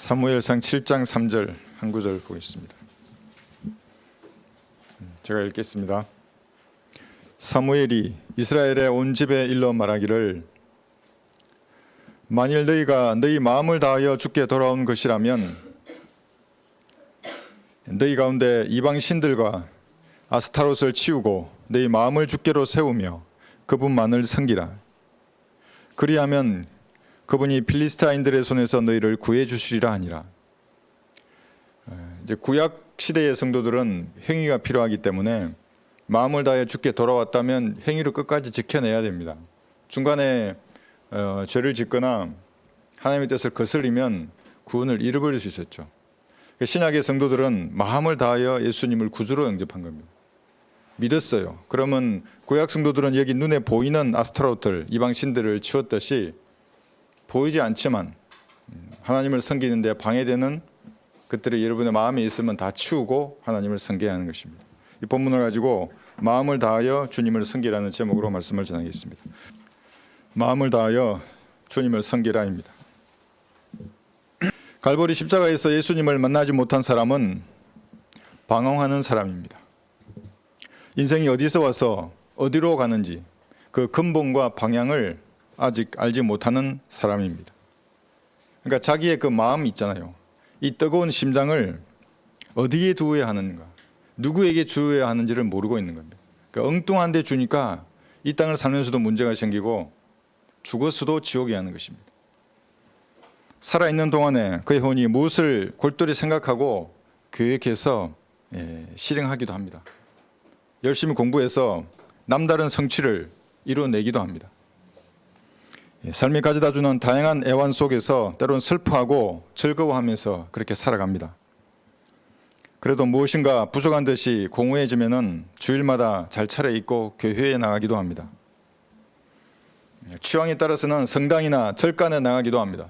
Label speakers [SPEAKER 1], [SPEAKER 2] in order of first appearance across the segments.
[SPEAKER 1] 사무엘상 7장 3절 한 구절 보겠습니다. 제가 읽겠습니다. 사무엘이 이스라엘의 온 집에 일러 말하기를 만일 너희가 너희 마음을 다하여 주께 돌아온 것이라면 너희 가운데 이방 신들과 아스타롯을 치우고 너희 마음을 주께로 세우며 그분만을 섬기라. 그리하면 그분이 필리스타인들의 손에서 너희를 구해 주시리라 하니라. 이제 구약 시대의 성도들은 행위가 필요하기 때문에 마음을 다해 주께 돌아왔다면 행위를 끝까지 지켜내야 됩니다. 중간에 죄를 짓거나 하나님의 뜻을 거슬리면 구원을 잃어버릴 수 있었죠. 신약의 성도들은 마음을 다하여 예수님을 구주로 영접한 겁니다. 믿었어요. 그러면 구약 성도들은 여기 눈에 보이는 아스타롯들, 이방 신들을 치웠듯이 보이지 않지만 하나님을 섬기는 데 방해되는 것들이 여러분의 마음에 있으면 다 치우고 하나님을 섬겨야 하는 것입니다. 이 본문을 가지고 마음을 다하여 주님을 섬기라는 제목으로 말씀을 전하겠습니다. 마음을 다하여 주님을 섬기라입니다. 갈보리 십자가에서 예수님을 만나지 못한 사람은 방황하는 사람입니다. 인생이 어디서 와서 어디로 가는지 그 근본과 방향을 아직 알지 못하는 사람입니다. 그러니까 자기의 그 마음 있잖아요. 이 뜨거운 심장을 어디에 두어야 하는가, 누구에게 주어야 하는지를 모르고 있는 겁니다. 그러니까 엉뚱한 데 주니까 이 땅을 살면서도 문제가 생기고 죽었어도 지옥에 하는 것입니다. 살아있는 동안에 그의 혼이 무엇을 골똘히 생각하고 계획해서 실행하기도 합니다. 열심히 공부해서 남다른 성취를 이뤄내기도 합니다. 삶이 가져다 주는 다양한 애환 속에서 때론 슬퍼하고 즐거워하면서 그렇게 살아갑니다. 그래도 무엇인가 부족한 듯이 공허해지면은 주일마다 잘 차려입고 교회에 나가기도 합니다. 취향에 따라서는 성당이나 절간에 나가기도 합니다.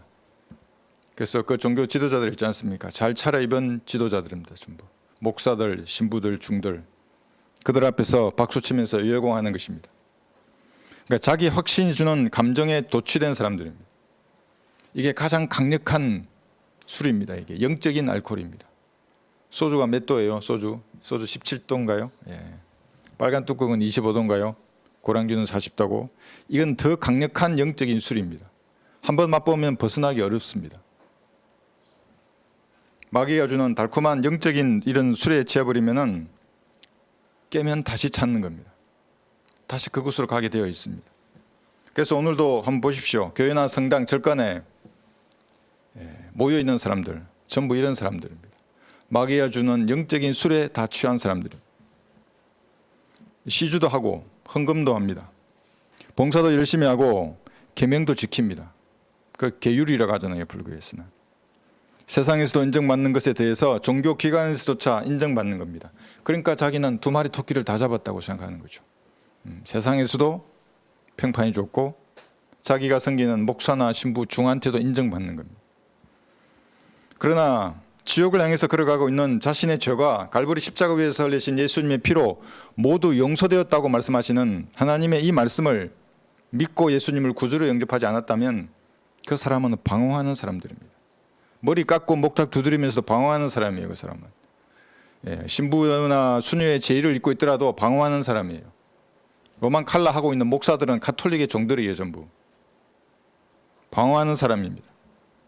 [SPEAKER 1] 그래서 그 종교 지도자들 있지 않습니까? 잘 차려입은 지도자들입니다. 전부 목사들, 신부들, 중들, 그들 앞에서 박수치면서 열공하는 것입니다. 그러니까 자기 확신이 주는 감정에 도취된 사람들입니다. 이게 가장 강력한 술입니다. 이게 영적인 알코올입니다. 소주가 몇 도예요? 소주 17도인가요? 빨간 뚜껑은 25도인가요? 고량주는 40도고. 이건 더 강력한 영적인 술입니다. 한번 맛보면 벗어나기 어렵습니다. 마귀가 주는 달콤한 영적인 이런 술에 취해버리면은 깨면 다시 찾는 겁니다. 다시 그곳으로 가게 되어 있습니다. 그래서 오늘도 한번 보십시오. 교회나 성당, 절간에 모여있는 사람들 전부 이런 사람들입니다. 마귀가 주는 영적인 술에 다 취한 사람들입니다. 시주도 하고 헌금도 합니다. 봉사도 열심히 하고 계명도 지킵니다. 그 계율이라고 하잖아요. 불교에서는. 세상에서도 인정받는 것에 대해서 종교기관에서조차 인정받는 겁니다. 그러니까 자기는 2마리 토끼를 다 잡았다고 생각하는 거죠. 세상에서도 평판이 좋고 자기가 섬기는 목사나 신부, 중한테도 인정받는 겁니다. 그러나 지옥을 향해서 걸어가고 있는 자신의 죄가 갈보리 십자가 위에서 흘리신 예수님의 피로 모두 용서되었다고 말씀하시는 하나님의 이 말씀을 믿고 예수님을 구주로 영접하지 않았다면 그 사람은 방황하는 사람들입니다. 머리 깎고 목탁 두드리면서도 방황하는 사람이에요. 그 사람은. 신부나 수녀의 제의를 입고 있더라도 방황하는 사람이에요. 로만 칼라 하고 있는 목사들은 가톨릭의 종들이에요. 전부. 방황하는 사람입니다.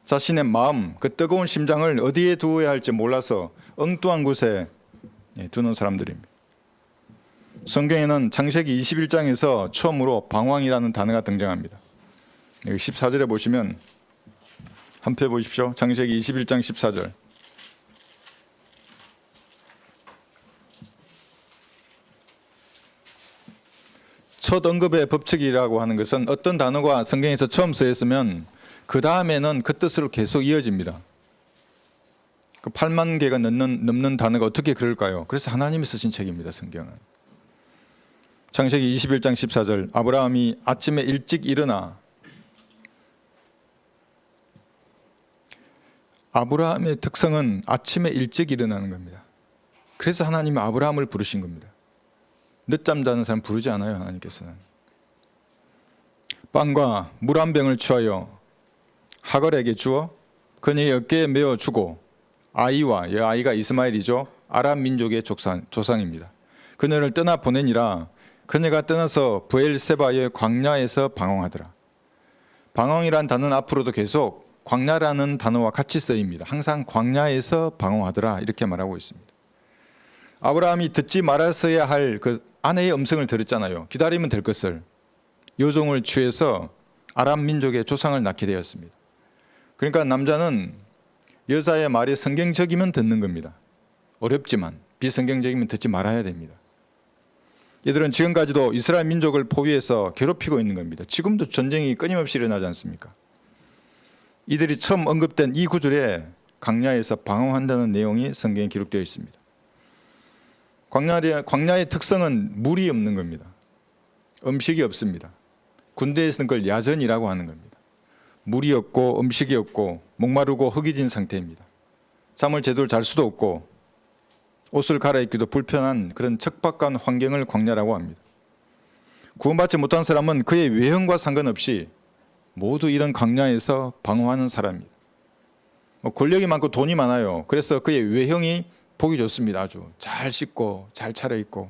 [SPEAKER 1] 자신의 마음, 그 뜨거운 심장을 어디에 두어야 할지 몰라서 엉뚱한 곳에 두는 사람들입니다. 성경에는 창세기 21장에서 처음으로 방황이라는 단어가 등장합니다. 여기 14절에 보시면 한 표 보십시오. 창세기 21장 14절. 첫 언급의 법칙이라고 하는 것은 어떤 단어가 성경에서 처음 쓰였으면 그 다음에는 그 뜻으로 계속 이어집니다. 그 8만 개가 넘는 단어가 어떻게 그럴까요? 그래서 하나님이 쓰신 책입니다. 성경은. 창세기 21장 14절. 아브라함이 아침에 일찍 일어나. 아브라함의 특성은 아침에 일찍 일어나는 겁니다. 그래서 하나님이 아브라함을 부르신 겁니다. 늦잠 자는 사람 부르지 않아요. 하나님께서는. 빵과 물 한 병을 취하여 하걸에게 주어 그녀의 어깨에 메어 주고 아이와 이 아이가 이스마엘이죠. 아람 민족의 조상입니다. 그녀를 떠나 보내니라. 그녀가 떠나서 브엘세바의 광야에서 방황하더라. 방황이란 단어는 앞으로도 계속 광야라는 단어와 같이 쓰입니다. 항상 광야에서 방황하더라 이렇게 말하고 있습니다. 아브라함이 듣지 말았어야 할 그 아내의 음성을 들었잖아요. 기다리면 될 것을. 요종을 취해서 아람 민족의 조상을 낳게 되었습니다. 그러니까 남자는 여자의 말이 성경적이면 듣는 겁니다. 어렵지만 비성경적이면 듣지 말아야 됩니다. 이들은 지금까지도 이스라엘 민족을 포위해서 괴롭히고 있는 겁니다. 지금도 전쟁이 끊임없이 일어나지 않습니까? 이들이 처음 언급된 이 구절에 광야에서 방황한다는 내용이 성경에 기록되어 있습니다. 광야의 특성은 물이 없는 겁니다. 음식이 없습니다. 군대에서는 그걸 야전이라고 하는 겁니다. 물이 없고 음식이 없고 목마르고 허기진 상태입니다. 잠을 제대로 잘 수도 없고 옷을 갈아입기도 불편한 그런 척박한 환경을 광야라고 합니다. 구원받지 못한 사람은 그의 외형과 상관없이 모두 이런 광야에서 방황하는 사람입니다. 권력이 많고 돈이 많아요. 그래서 그의 외형이 보기 좋습니다. 아주 잘 씻고 잘 차려입고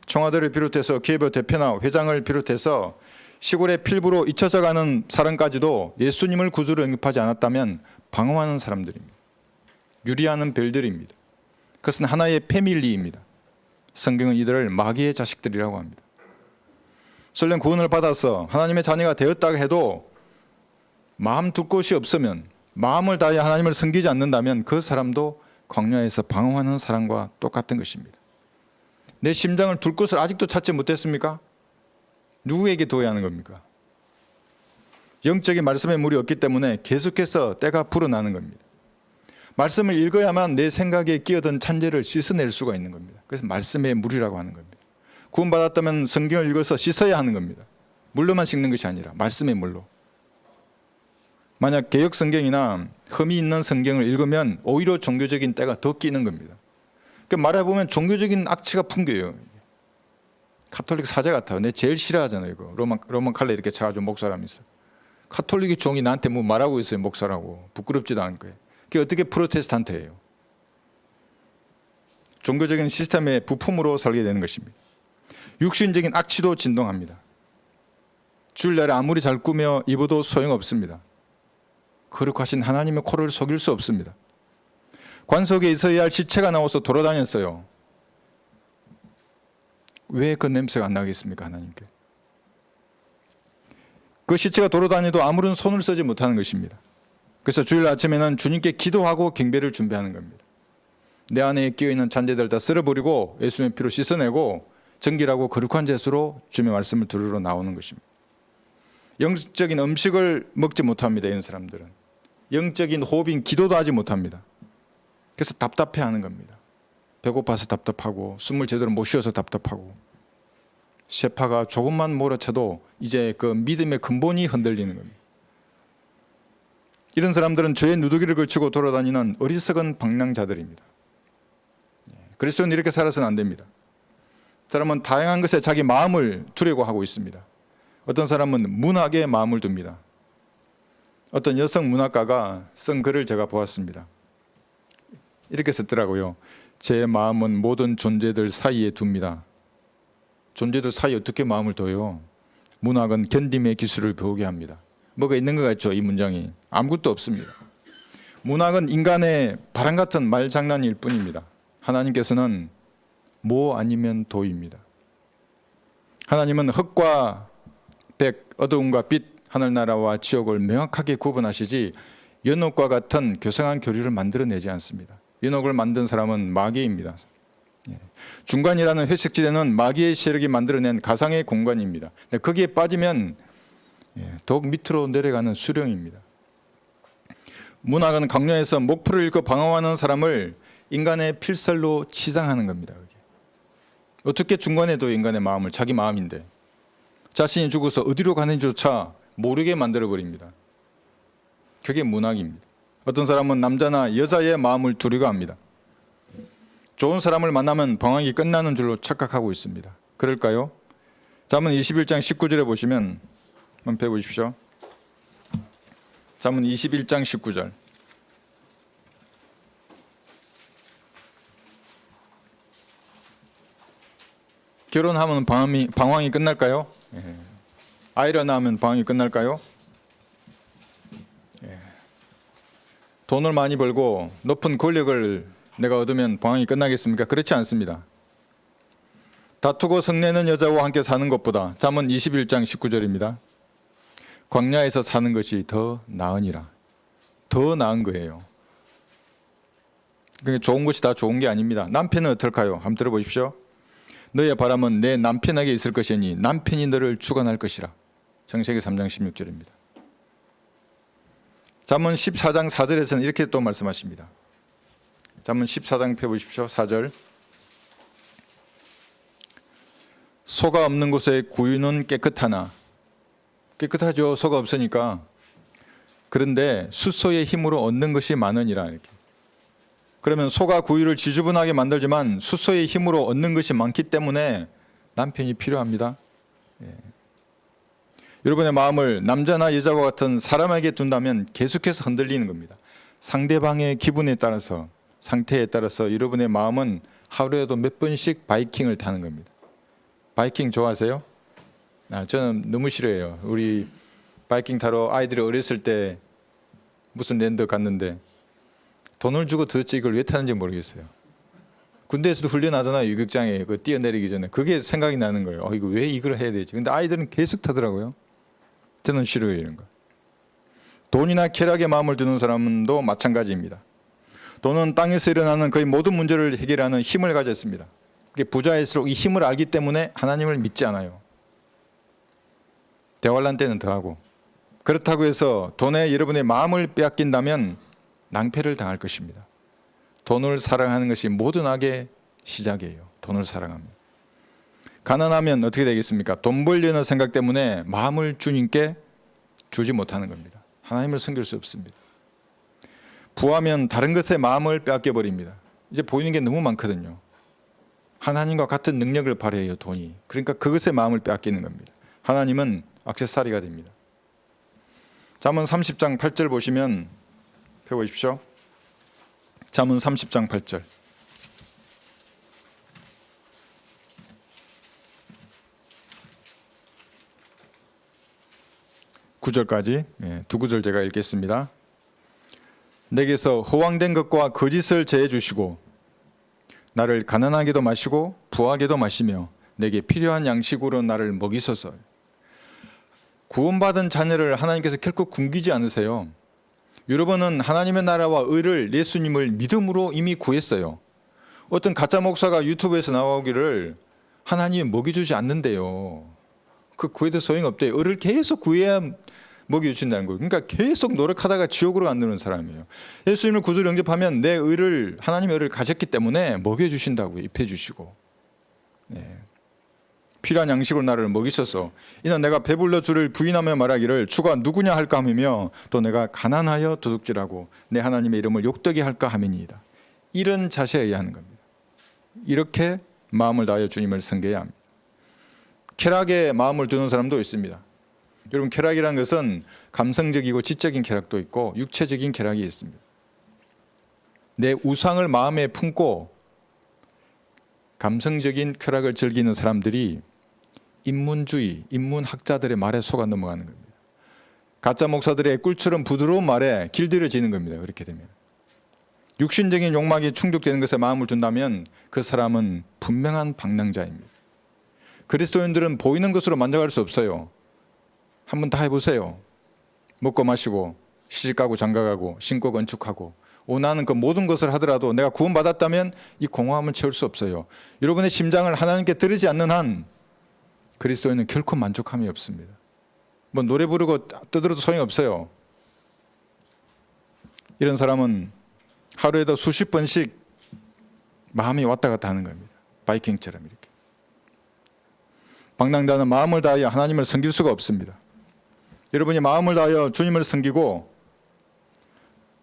[SPEAKER 1] 청와대를 비롯해서 기업의 대표나 회장을 비롯해서 시골의 필부로 잊혀져가는 사람까지도 예수님을 구주로 영접하지 않았다면 방황하는 사람들입니다. 유리하는 별들입니다. 그것은 하나의 패밀리입니다. 성경은 이들을 마귀의 자식들이라고 합니다. 설령 구원을 받아서 하나님의 자녀가 되었다고 해도 마음 둘 곳이 없으면 마음을 다해 하나님을 섬기지 않는다면 그 사람도 광야에서 방황하는 사람과 똑같은 것입니다. 내 심장을 둘 곳을 아직도 찾지 못했습니까? 누구에게 둬야 하는 겁니까? 영적인 말씀의 물이 없기 때문에 계속해서 때가 불어나는 겁니다. 말씀을 읽어야만 내 생각에 끼어든 찬재를 씻어낼 수가 있는 겁니다. 그래서 말씀의 물이라고 하는 겁니다. 구원받았다면 성경을 읽어서 씻어야 하는 겁니다. 물로만 씻는 것이 아니라 말씀의 물로. 만약 개역 성경이나 흠이 있는 성경을 읽으면 오히려 종교적인 때가 더 끼는 겁니다. 그러니까 말해보면 종교적인 악취가 풍겨요. 카톨릭 사제 같아요. 내 제일 싫어하잖아요. 이거 로만 칼레 이렇게 차가지고 목사라면서. 카톨릭의 종이 나한테 뭐 말하고 있어요. 목사라고. 부끄럽지도 않은 거예요. 그게 어떻게 프로테스탄트예요. 종교적인 시스템의 부품으로 살게 되는 것입니다. 육신적인 악취도 진동합니다. 주일날에 아무리 잘 꾸며 입어도 소용없습니다. 거룩하신 하나님의 코를 속일 수 없습니다. 관속에 있어야 할 시체가 나와서 돌아다녔어요. 왜 그 냄새가 안 나겠습니까? 하나님께. 그 시체가 돌아다녀도 아무런 손을 쓰지 못하는 것입니다. 그래서 주일 아침에는 주님께 기도하고 경배를 준비하는 겁니다. 내 안에 끼어있는 잔재들 다 쓸어버리고 예수님의 피로 씻어내고 정결하고 거룩한 제수로 주님의 말씀을 들으러 나오는 것입니다. 영적인 음식을 먹지 못합니다. 이런 사람들은. 영적인 호흡인 기도도 하지 못합니다. 그래서 답답해하는 겁니다. 배고파서 답답하고 숨을 제대로 못 쉬어서 답답하고 쇠파가 조금만 몰아쳐도 이제 그 믿음의 근본이 흔들리는 겁니다. 이런 사람들은 죄의 누더기를 걸치고 돌아다니는 어리석은 방랑자들입니다. 그리스도는 이렇게 살아서는 안 됩니다. 사람은 다양한 것에 자기 마음을 두려고 하고 있습니다. 어떤 사람은 문학에 마음을 둡니다. 어떤 여성 문학가가 쓴 글을 제가 보았습니다. 이렇게 썼더라고요. 제 마음은 모든 존재들 사이에 둡니다. 존재들 사이에 어떻게 마음을 둬요? 문학은 견딤의 기술을 배우게 합니다. 뭐가 있는 것 같죠? 이 문장이. 아무것도 없습니다. 문학은 인간의 바람 같은 말장난일 뿐입니다. 하나님께서는 모 아니면 도입니다. 하나님은 흙과 백, 어두움과 빛, 하늘나라와 지옥을 명확하게 구분하시지 연옥과 같은 교성한 교류를 만들어내지 않습니다. 연옥을 만든 사람은 마귀입니다. 중간이라는 회색지대는 마귀의 세력이 만들어낸 가상의 공간입니다. 거기에 빠지면 더욱 밑으로 내려가는 수령입니다. 문학은 강요해서 목표를 잃고 방황하는 사람을 인간의 필살로 치장하는 겁니다. 어떻게 중간에도 인간의 마음을, 자기 마음인데 자신이 죽어서 어디로 가는지조차 모르게 만들어버립니다. 그게 문학입니다. 어떤 사람은 남자나 여자의 마음을 두려고 합니다. 좋은 사람을 만나면 방황이 끝나는 줄로 착각하고 있습니다. 그럴까요? 잠언 21장 19절에 보시면 한번 펴보십시오. 잠언 21장 19절. 결혼하면 방황이 끝날까요? 예. 아이를 낳으면 방황이 끝날까요? 예. 돈을 많이 벌고 높은 권력을 내가 얻으면 방황이 끝나겠습니까? 그렇지 않습니다. 다투고 성내는 여자와 함께 사는 것보다, 잠언 21장 19절입니다. 광야에서 사는 것이 더 나으니라. 더 나은 거예요. 그러니까 좋은 것이 다 좋은 게 아닙니다. 남편은 어떨까요? 한번 들어보십시오. 너의 바람은 내 남편에게 있을 것이니 남편이 너를 주관할 것이라. 창세기 3장 16절입니다. 잠언 14장 4절에서는 이렇게 또 말씀하십니다. 잠언 14장 펴보십시오. 4절. 소가 없는 곳에 구유는 깨끗하나, 깨끗하죠. 소가 없으니까. 그런데 숫소의 힘으로 얻는 것이 많으니라. 이렇게. 그러면 소가 구유를 지저분하게 만들지만 숫소의 힘으로 얻는 것이 많기 때문에 남편이 필요합니다. 예. 여러분의 마음을 남자나 여자와 같은 사람에게 둔다면 계속해서 흔들리는 겁니다. 상대방의 기분에 따라서, 상태에 따라서 여러분의 마음은 하루에도 몇 번씩 바이킹을 타는 겁니다. 바이킹 좋아하세요? 저는 너무 싫어해요. 우리 바이킹 타러 아이들이 어렸을 때 무슨 랜드 갔는데 돈을 주고 도대체 이걸 왜 타는지 모르겠어요. 군대에서도 훈련하잖아요. 유격장에 뛰어내리기 전에. 그게 생각이 나는 거예요. 이거 왜 이걸 해야 되지? 근데 아이들은 계속 타더라고요. 저는 싫어요, 이런 거. 돈이나 쾌락의 마음을 두는 사람도 마찬가지입니다. 돈은 땅에서 일어나는 거의 모든 문제를 해결하는 힘을 가졌습니다. 부자일수록 이 힘을 알기 때문에 하나님을 믿지 않아요. 대환란 때는 더하고. 그렇다고 해서 돈에 여러분의 마음을 빼앗긴다면 낭패를 당할 것입니다. 돈을 사랑하는 것이 모든 악의 시작이에요. 돈을 사랑합니다. 가난하면 어떻게 되겠습니까? 돈 벌려는 생각 때문에 마음을 주님께 주지 못하는 겁니다. 하나님을 섬길 수 없습니다. 부하면 다른 것에 마음을 빼앗겨 버립니다. 이제 보이는 게 너무 많거든요. 하나님과 같은 능력을 발휘해요, 돈이. 그러니까 그것에 마음을 빼앗기는 겁니다. 하나님은 액세서리가 됩니다. 잠언 30장 8절 보시면 펴보십시오. 잠언 30장 8절. (9절까지) 두 구절 제가 읽겠습니다. 내게서 허황된 것과 거짓을 제해 주시고 나를 가난하게도 마시고 부하게도 마시며 내게 필요한 양식으로 나를 먹이소서. 구원받은 자녀를 하나님께서 결코 굶기지 않으세요. 여러분은 하나님의 나라와 의를, 예수님을 믿음으로 이미 구했어요. 어떤 가짜 목사가 유튜브에서 나오기를 하나님이 먹여주지 않는데요. 그 구해도 소용없대요. 의를 계속 구해야 먹여주신다는 거예요. 그러니까 계속 노력하다가 지옥으로 간다는 사람이에요. 예수님을 구주로 영접하면 내 의를, 하나님의 의를 가졌기 때문에 먹여주신다고요. 입혀주시고. 네. 필요한 양식으로 나를 먹이소서. 이는 내가 배불러 주를 부인하며 말하기를 주가 누구냐 할까 하며 또 내가 가난하여 도둑질하고 내 하나님의 이름을 욕되게 할까 하미니이다. 이런 자세에 의야 하는 겁니다. 이렇게 마음을 다하여 주님을 섬겨야 합니다. 쾌락에 마음을 두는 사람도 있습니다. 여러분, 쾌락이라는 것은 감성적이고 지적인 쾌락도 있고 육체적인 쾌락이 있습니다. 내 우상을 마음에 품고 감성적인 쾌락을 즐기는 사람들이 인문주의, 인문학자들의 말에 속아 넘어가는 겁니다. 가짜 목사들의 꿀처럼 부드러운 말에 길들여지는 겁니다. 그렇게 되면 육신적인 욕망이 충족되는 것에 마음을 둔다면 그 사람은 분명한 방랑자입니다. 그리스도인들은 보이는 것으로 만족할 수 없어요. 한번 다 해보세요. 먹고 마시고 시집가고 장가가고 신고 건축하고 원하는 그 모든 것을 하더라도 내가 구원받았다면 이 공허함을 채울 수 없어요. 여러분의 심장을 하나님께 드리지 않는 한 그리스도인은 결코 만족함이 없습니다. 뭐 노래 부르고 떠들어도 소용이 없어요. 이런 사람은 하루에도 수십 번씩 마음이 왔다 갔다 하는 겁니다. 바이킹처럼 이렇게. 방랑자는 마음을 다하여 하나님을 섬길 수가 없습니다. 여러분이 마음을 다하여 주님을 섬기고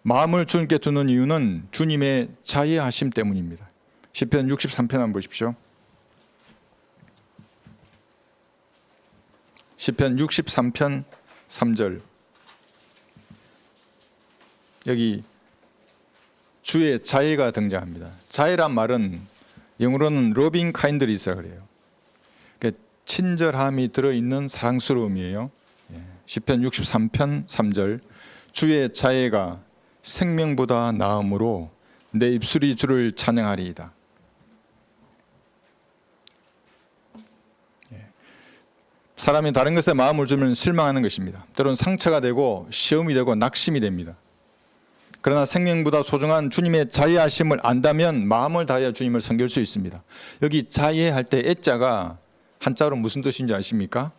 [SPEAKER 1] 마음을 주님께 두는 이유는 주님의 자애하심 때문입니다. 시편 63편 한번 보십시오. 시편 63편 3절. 여기 주의 자애가 등장합니다. 자애란 말은 영어로는 loving kindness라 그래요. 그러니까 친절함이 들어있는 사랑스러움이에요. 시편 63편 3절 주의 자애가 생명보다 나음으로 내 입술이 주를 찬양하리이다. 사람이 다른 것에 마음을 주면 실망하는 것입니다. 때로는 상처가 되고 시험이 되고 낙심이 됩니다. 그러나 생명보다 소중한 주님의 자애하심을 안다면 마음을 다하여 주님을 섬길 수 있습니다. 여기 자애할 때 애자가 한자로 무슨 뜻인지 아십니까?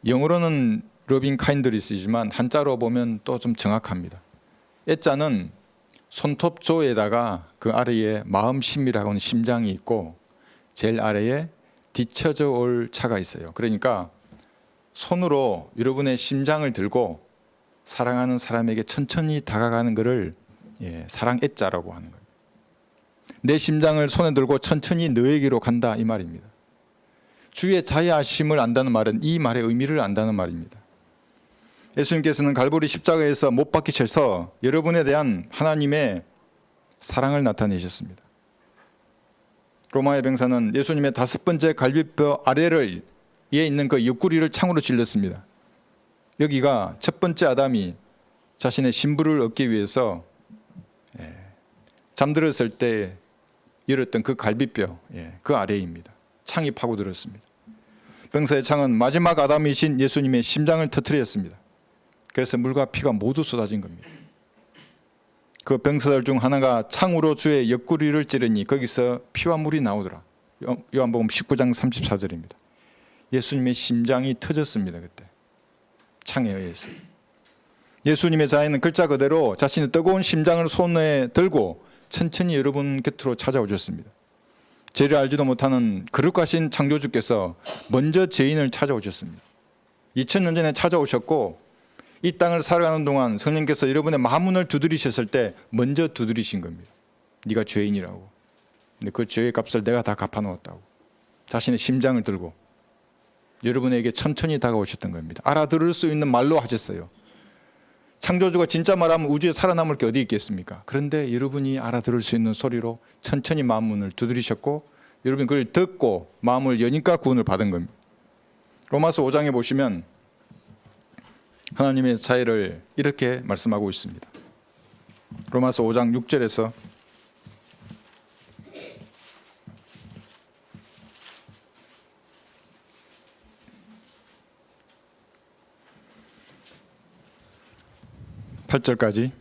[SPEAKER 1] 영어로는 러빙 카인드리스이지만 한자로 보면 또 좀 정확합니다. 애자는 손톱조에다가 그 아래에 마음심이라고 하는 심장이 있고 제일 아래에 뒤쳐져 올 차가 있어요. 그러니까 손으로 여러분의 심장을 들고 사랑하는 사람에게 천천히 다가가는 것을 사랑 애자라고 하는 거예요. 내 심장을 손에 들고 천천히 너에게로 간다 이 말입니다. 주의 자애하심을 안다는 말은 이 말의 의미를 안다는 말입니다. 예수님께서는 갈보리 십자가에서 못 박히셔서 여러분에 대한 하나님의 사랑을 나타내셨습니다. 로마의 병사는 예수님의 5번째 갈비뼈 아래를 위에 있는 그 옆구리를 창으로 찔렀습니다. 여기가 첫 번째 아담이 자신의 신부를 얻기 위해서 잠들었을 때 열었던 그 갈비뼈 그 아래입니다. 창이 파고들었습니다. 병사의 창은 마지막 아담이신 예수님의 심장을 터뜨렸습니다. 그래서 물과 피가 모두 쏟아진 겁니다. 그 병사들 중 하나가 창으로 주의 옆구리를 찌르니 거기서 피와 물이 나오더라. 요한복음 19장 34절입니다. 예수님의 심장이 터졌습니다. 그때 창에 의해서. 예수님의 자애는 글자 그대로 자신의 뜨거운 심장을 손에 들고 천천히 여러분 곁으로 찾아오셨습니다. 죄를 알지도 못하는 거룩하신 창조주께서 먼저 죄인을 찾아오셨습니다. 2000년 전에 찾아오셨고 이 땅을 살아가는 동안 성령께서 여러분의 마음문을 두드리셨을 때 먼저 두드리신 겁니다. 네가 죄인이라고. 근데 그 죄의 값을 내가 다 갚아놓았다고. 자신의 심장을 들고 여러분에게 천천히 다가오셨던 겁니다. 알아들을 수 있는 말로 하셨어요. 창조주가 진짜 말하면 우주에 살아남을 게 어디 있겠습니까? 그런데 여러분이 알아들을 수 있는 소리로 천천히 마음문을 두드리셨고 여러분이 그걸 듣고 마음을 여니까 구원을 받은 겁니다. 로마서 5장에 보시면 하나님의 자애를 이렇게 말씀하고 있습니다. 로마서 5장 6절에서 (8절까지)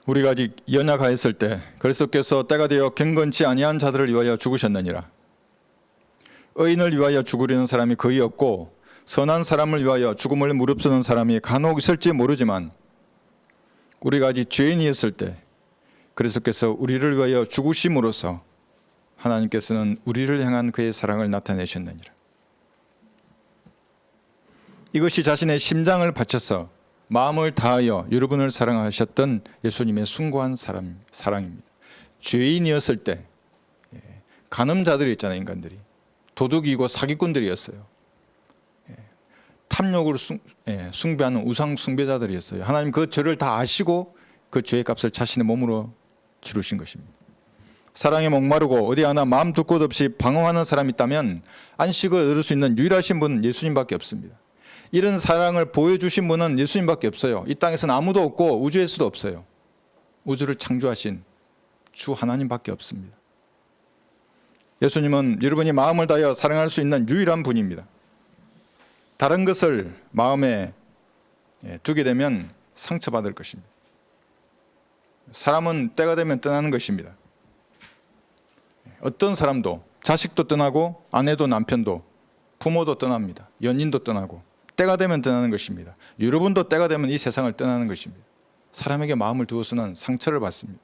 [SPEAKER 1] 우리가 아직 연약하였을 때 그리스도께서 때가 되어 경건치 아니한 자들을 위하여 죽으셨느니라. 의인을 위하여 죽으려는 사람이 거의 없고 선한 사람을 위하여 죽음을 무릅쓰는 사람이 간혹 있을지 모르지만 우리가 아직 죄인이었을 때 그리스도께서 우리를 위하여 죽으심으로써 하나님께서는 우리를 향한 그의 사랑을 나타내셨느니라. 이것이 자신의 심장을 바쳐서 마음을 다하여 여러분을 사랑하셨던 예수님의 숭고한 사랑입니다. 죄인이었을 때 간음자들이 있잖아요. 인간들이 도둑이고 사기꾼들이었어요. 탐욕을 숭배하는 우상 숭배자들이었어요. 하나님 그 죄를 다 아시고 그 죄의 값을 자신의 몸으로 치르신 것입니다. 사랑에 목마르고 어디 하나 마음 둘 곳 없이 방황하는 사람이 있다면 안식을 얻을 수 있는 유일하신 분은 예수님밖에 없습니다. 이런 사랑을 보여주신 분은 예수님밖에 없어요. 이 땅에서는 아무도 없고 우주에서도 없어요. 우주를 창조하신 주 하나님밖에 없습니다. 예수님은 여러분이 마음을 다하여 사랑할 수 있는 유일한 분입니다. 다른 것을 마음에 두게 되면 상처받을 것입니다. 사람은 때가 되면 떠나는 것입니다. 어떤 사람도 자식도 떠나고 아내도 남편도 부모도 떠납니다. 연인도 떠나고 때가 되면 떠나는 것입니다. 여러분도 때가 되면 이 세상을 떠나는 것입니다. 사람에게 마음을 두어서는 상처를 받습니다.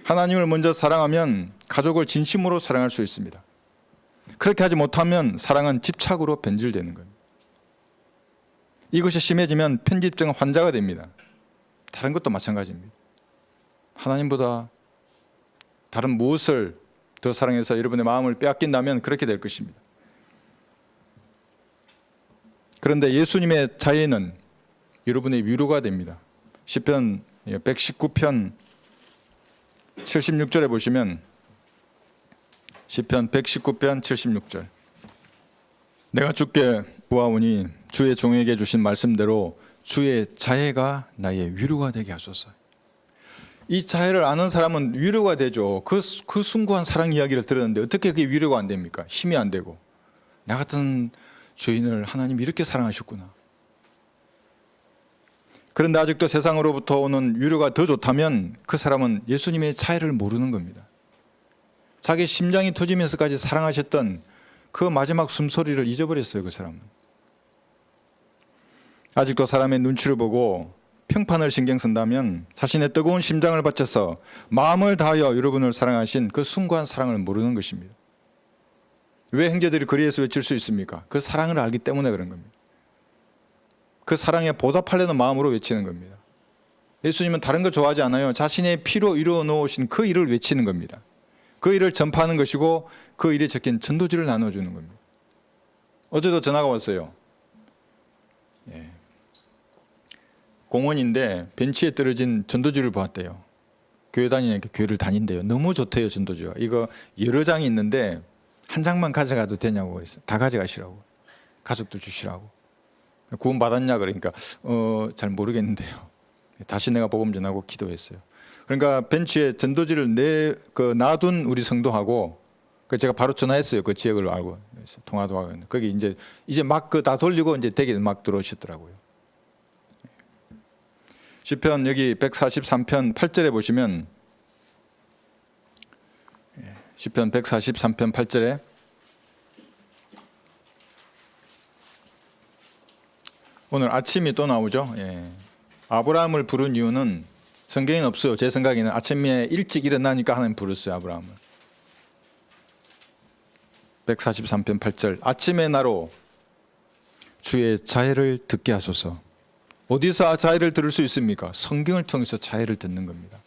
[SPEAKER 1] 하나님을 먼저 사랑하면 가족을 진심으로 사랑할 수 있습니다. 그렇게 하지 못하면 사랑은 집착으로 변질되는 겁니다. 이것이 심해지면 편집증 환자가 됩니다. 다른 것도 마찬가지입니다. 하나님보다 다른 무엇을 더 사랑해서 여러분의 마음을 빼앗긴다면 그렇게 될 것입니다. 그런데 예수님의 자애는 여러분의 위로가 됩니다. 시편 119편 76절에 보시면 시편 119편 76절 내가 주께 구하오니 주의 종에게 주신 말씀대로 주의 자애가 나의 위로가 되게 하소서. 이 자애를 아는 사람은 위로가 되죠. 그 숭고한 사랑 이야기를 들었는데 어떻게 그게 위로가 안 됩니까? 힘이 안 되고. 나 같은 죄인을 하나님이 이렇게 사랑하셨구나. 그런데 아직도 세상으로부터 오는 위로가 더 좋다면 그 사람은 예수님의 자애를 모르는 겁니다. 자기 심장이 터지면서까지 사랑하셨던 그 마지막 숨소리를 잊어버렸어요. 그 사람은. 아직도 사람의 눈치를 보고 평판을 신경 쓴다면 자신의 뜨거운 심장을 바쳐서 마음을 다하여 여러분을 사랑하신 그 숭고한 사랑을 모르는 것입니다. 왜 형제들이 거리에서 외칠 수 있습니까? 그 사랑을 알기 때문에 그런 겁니다. 그 사랑에 보답하려는 마음으로 외치는 겁니다. 예수님은 다른 거 좋아하지 않아요. 자신의 피로 이루어 놓으신 그 일을 외치는 겁니다. 그 일을 전파하는 것이고 그 일에 적힌 전도지를 나눠주는 겁니다. 어제도 전화가 왔어요. 공원인데 벤치에 떨어진 전도지를 보았대요. 교회 다니니까 교회를 다닌대요. 너무 좋대요, 전도지가. 이거 여러 장이 있는데 한 장만 가져가도 되냐고 그랬어요. 다 가져가시라고. 가족도 주시라고. 구원 받았냐 그러니까 잘 모르겠는데요. 다시 내가 복음 전하고 기도했어요. 그러니까 벤치에 전도지를 놔둔 우리 성도하고 제가 바로 전화했어요. 그 지역을 알고 통화도 하고 거기 이제 막 다 돌리고 이제 댁에 막 들어오시더라고요. 시편 여기 143편 8절에 보시면 시편 143편 8절에 오늘 아침이 또 나오죠. 아브라함을 부른 이유는 성경에는 없어요. 제 생각에는 아침에 일찍 일어나니까 하나님 부르셨어요. 아브라함을. 143편 8절 아침의 나로 주의 자애를 듣게 하소서. 어디서 자애를 들을 수 있습니까? 성경을 통해서 자애를 듣는 겁니다.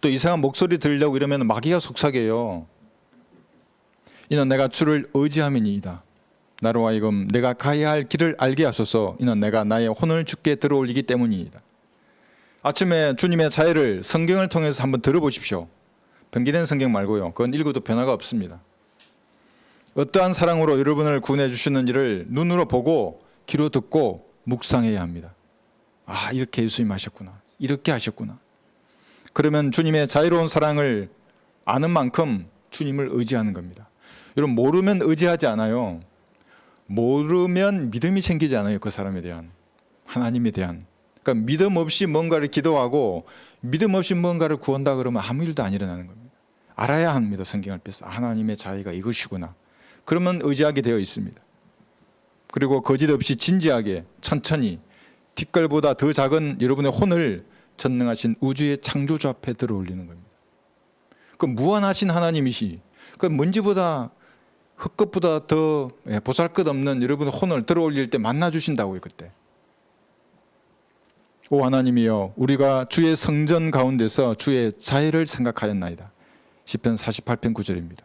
[SPEAKER 1] 또 이상한 목소리 들으려고 이러면 마귀가 속삭여요. 이는 내가 주를 의지함이니이다. 나로 하여금 내가 가야 할 길을 알게 하소서. 이는 내가 나의 혼을 주께 들어올리기 때문이다. 아침에 주님의 자애를 성경을 통해서 한번 들어보십시오. 변기된 성경 말고요. 그건 읽어도 변화가 없습니다. 어떠한 사랑으로 여러분을 구원해 주시는지를 눈으로 보고 귀로 듣고 묵상해야 합니다. 아, 이렇게 예수님 하셨구나. 이렇게 하셨구나. 그러면 주님의 자유로운 사랑을 아는 만큼 주님을 의지하는 겁니다. 여러분, 모르면 의지하지 않아요. 모르면 믿음이 생기지 않아요. 그 사람에 대한, 하나님에 대한. 그러니까 믿음 없이 뭔가를 기도하고 믿음 없이 뭔가를 구한다 그러면 아무 일도 안 일어나는 겁니다. 알아야 합니다. 성경을 펴서 하나님의 자유가 이것이구나. 그러면 의지하게 되어 있습니다. 그리고 거짓 없이 진지하게 천천히 뒷걸보다 더 작은 여러분의 혼을 전능하신 우주의 창조주 앞에 들어올리는 겁니다. 그 무한하신 하나님이시, 그 먼지보다 흙것보다 더 보잘것없는 여러분의 혼을 들어올릴 때 만나주신다고요. 그때 오 하나님이여, 우리가 주의 성전 가운데서 주의 자애를 생각하였나이다. 시편 48편 9절입니다.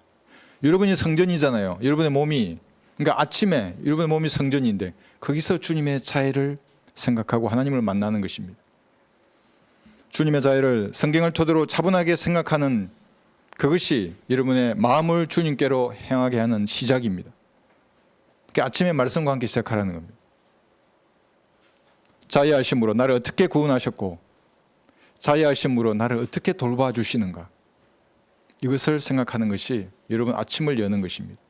[SPEAKER 1] 여러분이 성전이잖아요. 여러분의 몸이, 그러니까 아침에 여러분의 몸이 성전인데 거기서 주님의 자애를 생각하고 하나님을 만나는 것입니다. 주님의 자애를 성경을 토대로 차분하게 생각하는 그것이 여러분의 마음을 주님께로 향하게 하는 시작입니다. 그러니까 아침에 말씀과 함께 시작하라는 겁니다. 자애하심으로 나를 어떻게 구원하셨고 자애하심으로 나를 어떻게 돌봐주시는가, 이것을 생각하는 것이 여러분 아침을 여는 것입니다.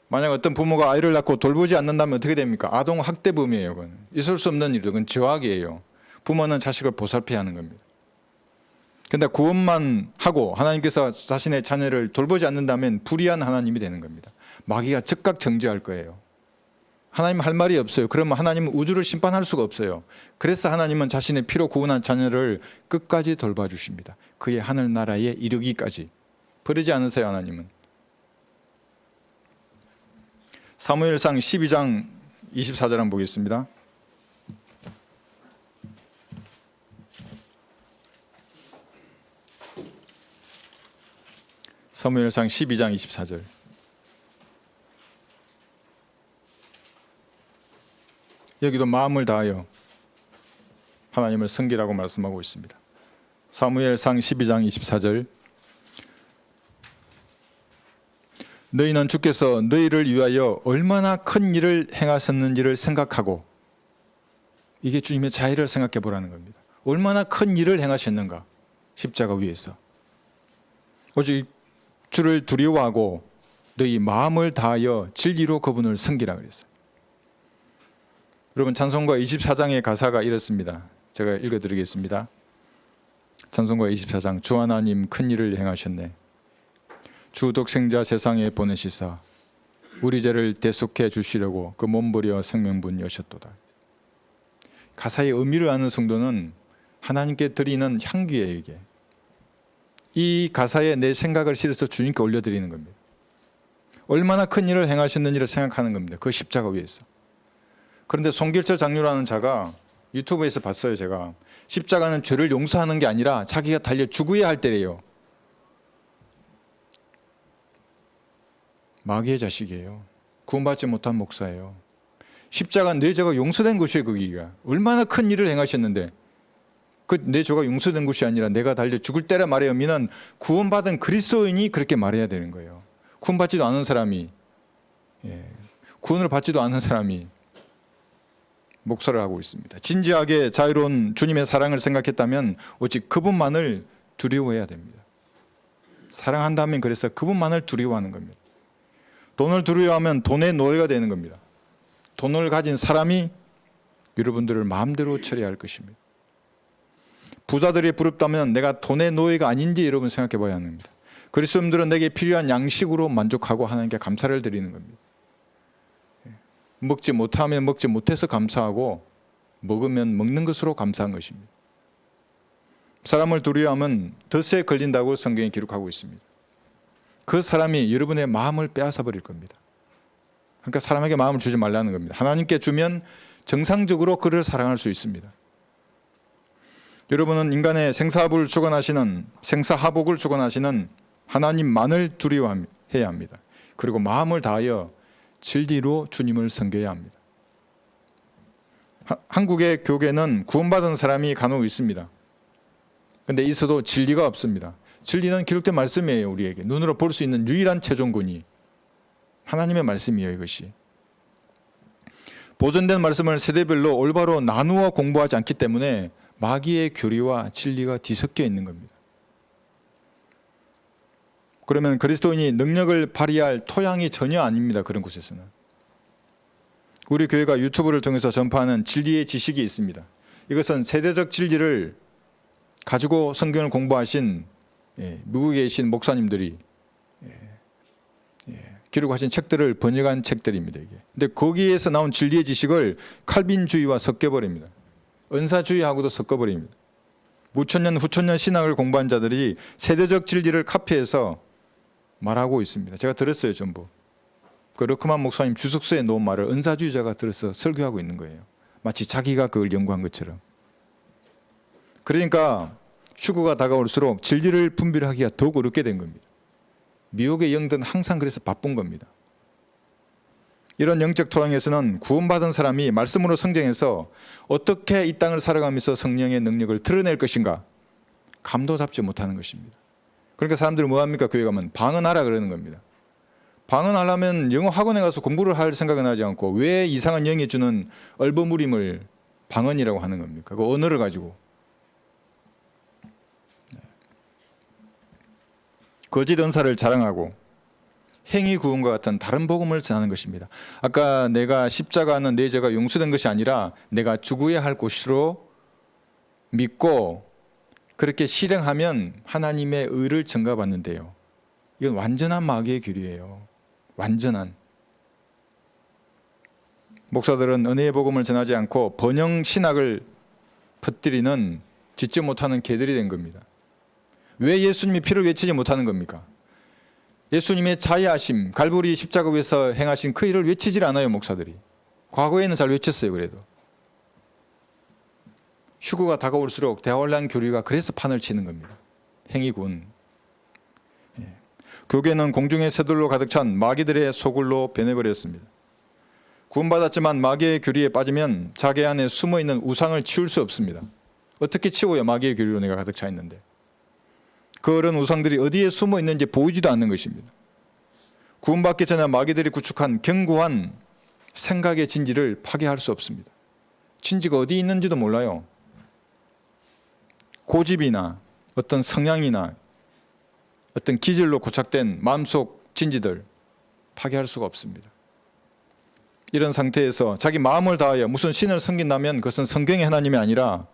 [SPEAKER 1] 만약 어떤 부모가 아이를 낳고 돌보지 않는다면 어떻게 됩니까? 아동 학대범이에요. 그건 있을 수 없는 일이죠. 그건 죄악이에요. 부모는 자식을 보살펴야 하는 겁니다. 그런데 구원만 하고 하나님께서 자신의 자녀를 돌보지 않는다면 불의한 하나님이 되는 겁니다. 마귀가 즉각 정죄할 거예요. 하나님 할 말이 없어요. 그러면 하나님은 우주를 심판할 수가 없어요. 그래서 하나님은 자신의 피로 구원한 자녀를 끝까지 돌봐주십니다. 그의 하늘나라에 이르기까지. 버리지 않으세요. 하나님은. 사무엘상 12장 24절 한번 보겠습니다. 사무엘상 12장 24절. 여기도 마음을 다하여 하나님을 섬기라고 말씀하고 있습니다. 사무엘상 12장 24절, 너희는 주께서 너희를 위하여 얼마나 큰 일을 행하셨는지를 생각하고, 이게 주님의 자애를 생각해 보라는 겁니다. 얼마나 큰 일을 행하셨는가, 십자가 위에서. 오직 주를 두려워하고 너희 마음을 다하여 진리로 그분을 섬기라 그랬어요. 여러분, 찬송가 24장의 가사가 이렇습니다. 제가 읽어드리겠습니다. 찬송가 24장, 주 하나님 큰 일을 행하셨네. 주 독생자 세상에 보내시사 우리 죄를 대속해 주시려고 그 몸부려 생명분 여셨도다. 가사의 의미를 아는 성도는 하나님께 드리는 향기예요. 이게 이 가사에 내 생각을 실어서 주님께 올려드리는 겁니다. 얼마나 큰 일을 행하셨는지를 생각하는 겁니다. 그 십자가 위에서. 그런데 송길철 장로라는 자가 유튜브에서 봤어요. 제가 십자가는 죄를 용서하는 게 아니라 자기가 달려 죽어야 할 때래요. 마귀의 자식이에요. 구원받지 못한 목사예요. 십자가는 내 죄가 용서된 것이에요. 거기가 얼마나 큰 일을 행하셨는데, 그 내 죄가 용서된 것이 아니라 내가 달려 죽을 때라 말해요. 미는 구원받은 그리스도인이 그렇게 말해야 되는 거예요. 구원받지도 않은 사람이, 구원을 받지도 않은 사람이 목사를 하고 있습니다. 진지하게 자유로운 주님의 사랑을 생각했다면 오직 그분만을 두려워해야 됩니다. 사랑한다면 그래서 그분만을 두려워하는 겁니다. 돈을 두려워하면 돈의 노예가 되는 겁니다. 돈을 가진 사람이 여러분들을 마음대로 처리할 것입니다. 부자들이 부럽다면 내가 돈의 노예가 아닌지 여러분 생각해 봐야 합니다. 그리스도인들은 내게 필요한 양식으로 만족하고 하나님께 감사를 드리는 겁니다. 먹지 못하면 먹지 못해서 감사하고, 먹으면 먹는 것으로 감사한 것입니다. 사람을 두려워하면 덫에 걸린다고 성경에 기록하고 있습니다. 그 사람이 여러분의 마음을 빼앗아 버릴 겁니다. 그러니까 사람에게 마음을 주지 말라는 겁니다. 하나님께 주면 정상적으로 그를 사랑할 수 있습니다. 여러분은 인간의 생사hab을 주관하시는 하나님만을 두려워해야 합니다. 그리고 마음을 다하여 진리로 주님을 섬겨야 합니다. 한국의 교계는 구원받은 사람이 간혹 있습니다. 그런데 있어도 진리가 없습니다. 진리는 기록된 말씀이에요. 우리에게 눈으로 볼 수 있는 유일한 최종군이 하나님의 말씀이에요. 이것이 보존된 말씀을 세대별로 올바로 나누어 공부하지 않기 때문에 마귀의 교리와 진리가 뒤섞여 있는 겁니다. 그러면 그리스도인이 능력을 발휘할 토양이 전혀 아닙니다. 그런 곳에서는. 우리 교회가 유튜브를 통해서 전파하는 진리의 지식이 있습니다. 이것은 세대적 진리를 가지고 성경을 공부하신 미국에 계신 목사님들이 기록하신 책들을 번역한 책들입니다. 이게. 근데 거기에서 나온 진리의 지식을 칼빈주의와 섞여버립니다. 은사주의하고도 섞어버립니다. 무천년 후천년 신학을 공부한 자들이 세대적 진리를 카피해서 말하고 있습니다. 제가 들었어요. 전부. 그 러크만 목사님 주석서에 놓은 말을 은사주의자가 들어서 설교하고 있는 거예요. 마치 자기가 그걸 연구한 것처럼. 그러니까 휴거가 다가올수록 진리를 분별하기가 더욱 어렵게 된 겁니다. 미혹의 영들은 항상 그래서 바쁜 겁니다. 이런 영적 토양에서는 구원받은 사람이 말씀으로 성장해서 어떻게 이 땅을 살아가면서 성령의 능력을 드러낼 것인가 감도 잡지 못하는 것입니다. 그러니까 사람들이 뭐합니까? 교회 가면 방언하라 그러는 겁니다. 방언하려면 영어 학원에 가서 공부를 할 생각은 하지 않고 왜 이상한 영이 주는 얼버무림을 방언이라고 하는 겁니까? 그 언어를 가지고. 거짓 은사를 자랑하고 행위 구원과 같은 다른 복음을 전하는 것입니다. 아까 내가 십자가는 내 죄가 용서된 것이 아니라 내가 죽어야 할 곳으로 믿고 그렇게 실행하면 하나님의 의를 증가받는데요. 이건 완전한 마귀의 교리예요. 완전한. 목사들은 은혜의 복음을 전하지 않고 번영 신학을 퍼뜨리는 짓지 못하는 개들이 된 겁니다. 왜 예수님이 피를 외치지 못하는 겁니까? 예수님의 자애하심, 갈보리 십자가 위에서 행하신 그 일을 외치질 않아요. 목사들이. 과거에는 잘 외쳤어요. 그래도. 휴거가 다가올수록 대환란 교리가 그래서 판을 치는 겁니다. 행위군. 교계는 공중의 새들로 가득 찬 마귀들의 소굴로 변해버렸습니다. 구원받았지만 마귀의 교리에 빠지면 자기 안에 숨어있는 우상을 치울 수 없습니다. 어떻게 치워요? 마귀의 교리로 내가 가득 차 있는데. 그런 우상들이 어디에 숨어 있는지 보이지도 않는 것입니다. 구원받기 전에 마귀들이 구축한 견고한 생각의 진지를 파괴할 수 없습니다. 진지가 어디 있는지도 몰라요. 고집이나 어떤 성향이나 어떤 기질로 고착된 마음속 진지들 파괴할 수가 없습니다. 이런 상태에서 자기 마음을 다하여 무슨 신을 섬긴다면 그것은 성경의 하나님이 아니라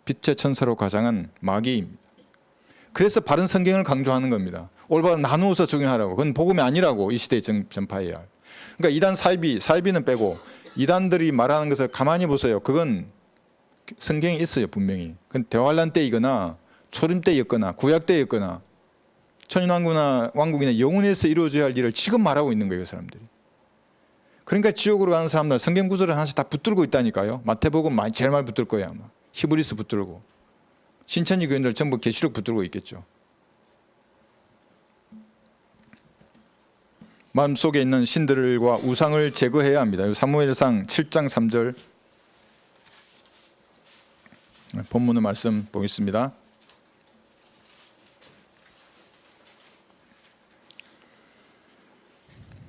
[SPEAKER 1] 빛의 천사로 가장한 마귀입니다. 그래서 바른 성경을 강조하는 겁니다. 올바른 나누어서 적용하라고. 그건 복음이 아니라고 이 시대에 전파해야 할. 그러니까 이단 사이비는 빼고 이단들이 말하는 것을 가만히 보세요. 그건 성경에 있어요, 분명히. 그건 대환란 때이거나 초림 때였거나 구약 때였거나 천년왕국이나 영원에서 이루어져야 할 일을 지금 말하고 있는 거예요, 그 사람들이. 그러니까 지옥으로 가는 사람들 성경 구절을 하나씩 다 붙들고 있다니까요. 마태복음 제일 많이 붙들 거예요, 아마. 히브리스 붙들고 신천지 교인들 전부 계시록 붙들고 있겠죠. 마음속에 있는 신들과 우상을 제거해야 합니다. 사무엘상 7장 3절 본문의 말씀 보겠습니다.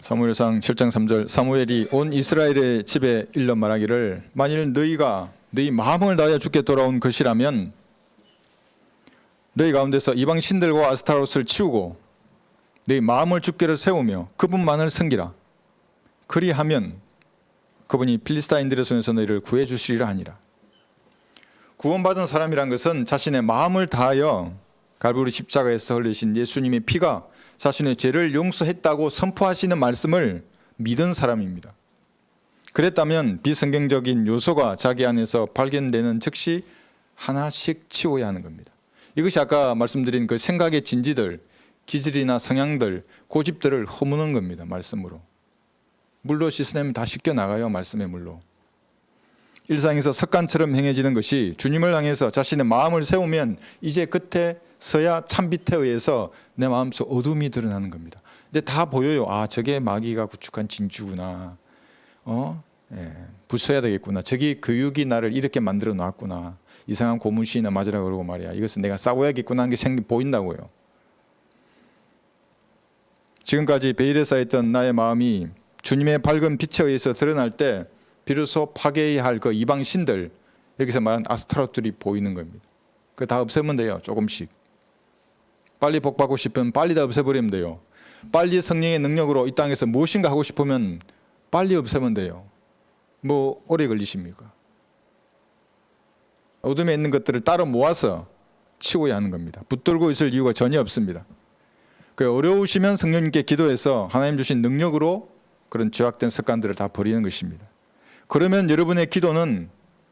[SPEAKER 1] 사무엘상 7장 3절 사무엘이 온 이스라엘의 집에 일러 말하기를 만일 너희가 너희 마음을 다하여 주께 돌아온 것이라면 너희 가운데서 이방 신들과 아스타롯을 치우고 너희 마음을 주께를 세우며 그분만을 섬기라. 그리하면 그분이 필리스타인들의 손에서 너희를 구해 주시리라 하니라. 구원받은 사람이란 것은 자신의 마음을 다하여 갈보리 십자가에서 흘리신 예수님의 피가 자신의 죄를 용서했다고 선포하시는 말씀을 믿은 사람입니다. 그랬다면 비성경적인 요소가 자기 안에서 발견되는 즉시 하나씩 치워야 하는 겁니다. 이것이 아까 말씀드린 그 생각의 진지들, 기질이나 성향들, 고집들을 허무는 겁니다. 말씀으로. 물로 씻어내면 다 씻겨나가요. 말씀의 물로. 일상에서 습관처럼 행해지는 것이 주님을 향해서 자신의 마음을 세우면 이제 그때서야 참빛에 의해서 내 마음속 어둠이 드러나는 겁니다. 근데 다 보여요. 아, 저게 마귀가 구축한 진주구나. 부숴야 되겠구나. 저기 교육이 나를 이렇게 만들어 놨구나. 이상한 고문시이나 맞으라 그러고 말이야. 이것은 내가 싸워야겠구나 하는 게 보인다고요. 지금까지 베일에 쌓였던 나의 마음이 주님의 밝은 빛에 의해서 드러날 때 비로소 파괴해야 할 그 이방 신들, 여기서 말하는 아스타롯들이 보이는 겁니다. 그거 다 없애면 돼요. 조금씩. 빨리 복받고 싶으면 빨리 다 없애버리면 돼요. 빨리 성령의 능력으로 이 땅에서 무엇인가 하고 싶으면 빨리 없애면 돼요. 뭐 오래 걸리십니까? 어둠에 있는 것들을 따로 모아서 치워야 하는 겁니다. 붙들고 있을 이유가 전혀 없습니다. 어려우시면 성령님께 기도해서 하나님 주신 능력으로 그런 죄악된 습관들을 다 버리는 것입니다. 그러면 여러분의 기도는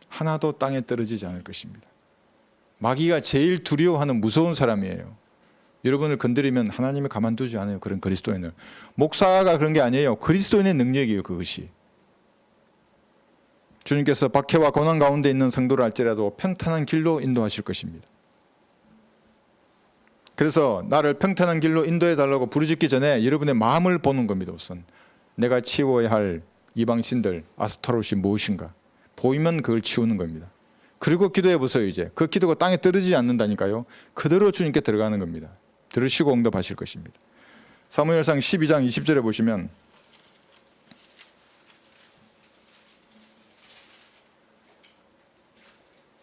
[SPEAKER 1] 하나도 땅에 떨어지지 않을 것입니다. 마귀가 제일 두려워하는 무서운 사람이에요. 여러분을 건드리면 하나님이 가만두지 않아요. 그런 그리스도인을. 목사가 그런 게 아니에요. 그리스도인의 능력이에요. 그것이. 주님께서 박해와 고난 가운데 있는 성도를 할지라도 평탄한 길로 인도하실 것입니다. 그래서 나를 평탄한 길로 인도해 달라고 부르짖기 전에 여러분의 마음을 보는 겁니다. 우선 내가 치워야 할 이방신들 아스타롯이 무엇인가 보이면 그걸 치우는 겁니다. 그리고 기도해 보세요. 이제 그 기도가 땅에 떨어지지 않는다니까요. 그대로 주님께 들어가는 겁니다. 들으시고 응답하실 것입니다. 사무엘상 12장 20절에 보시면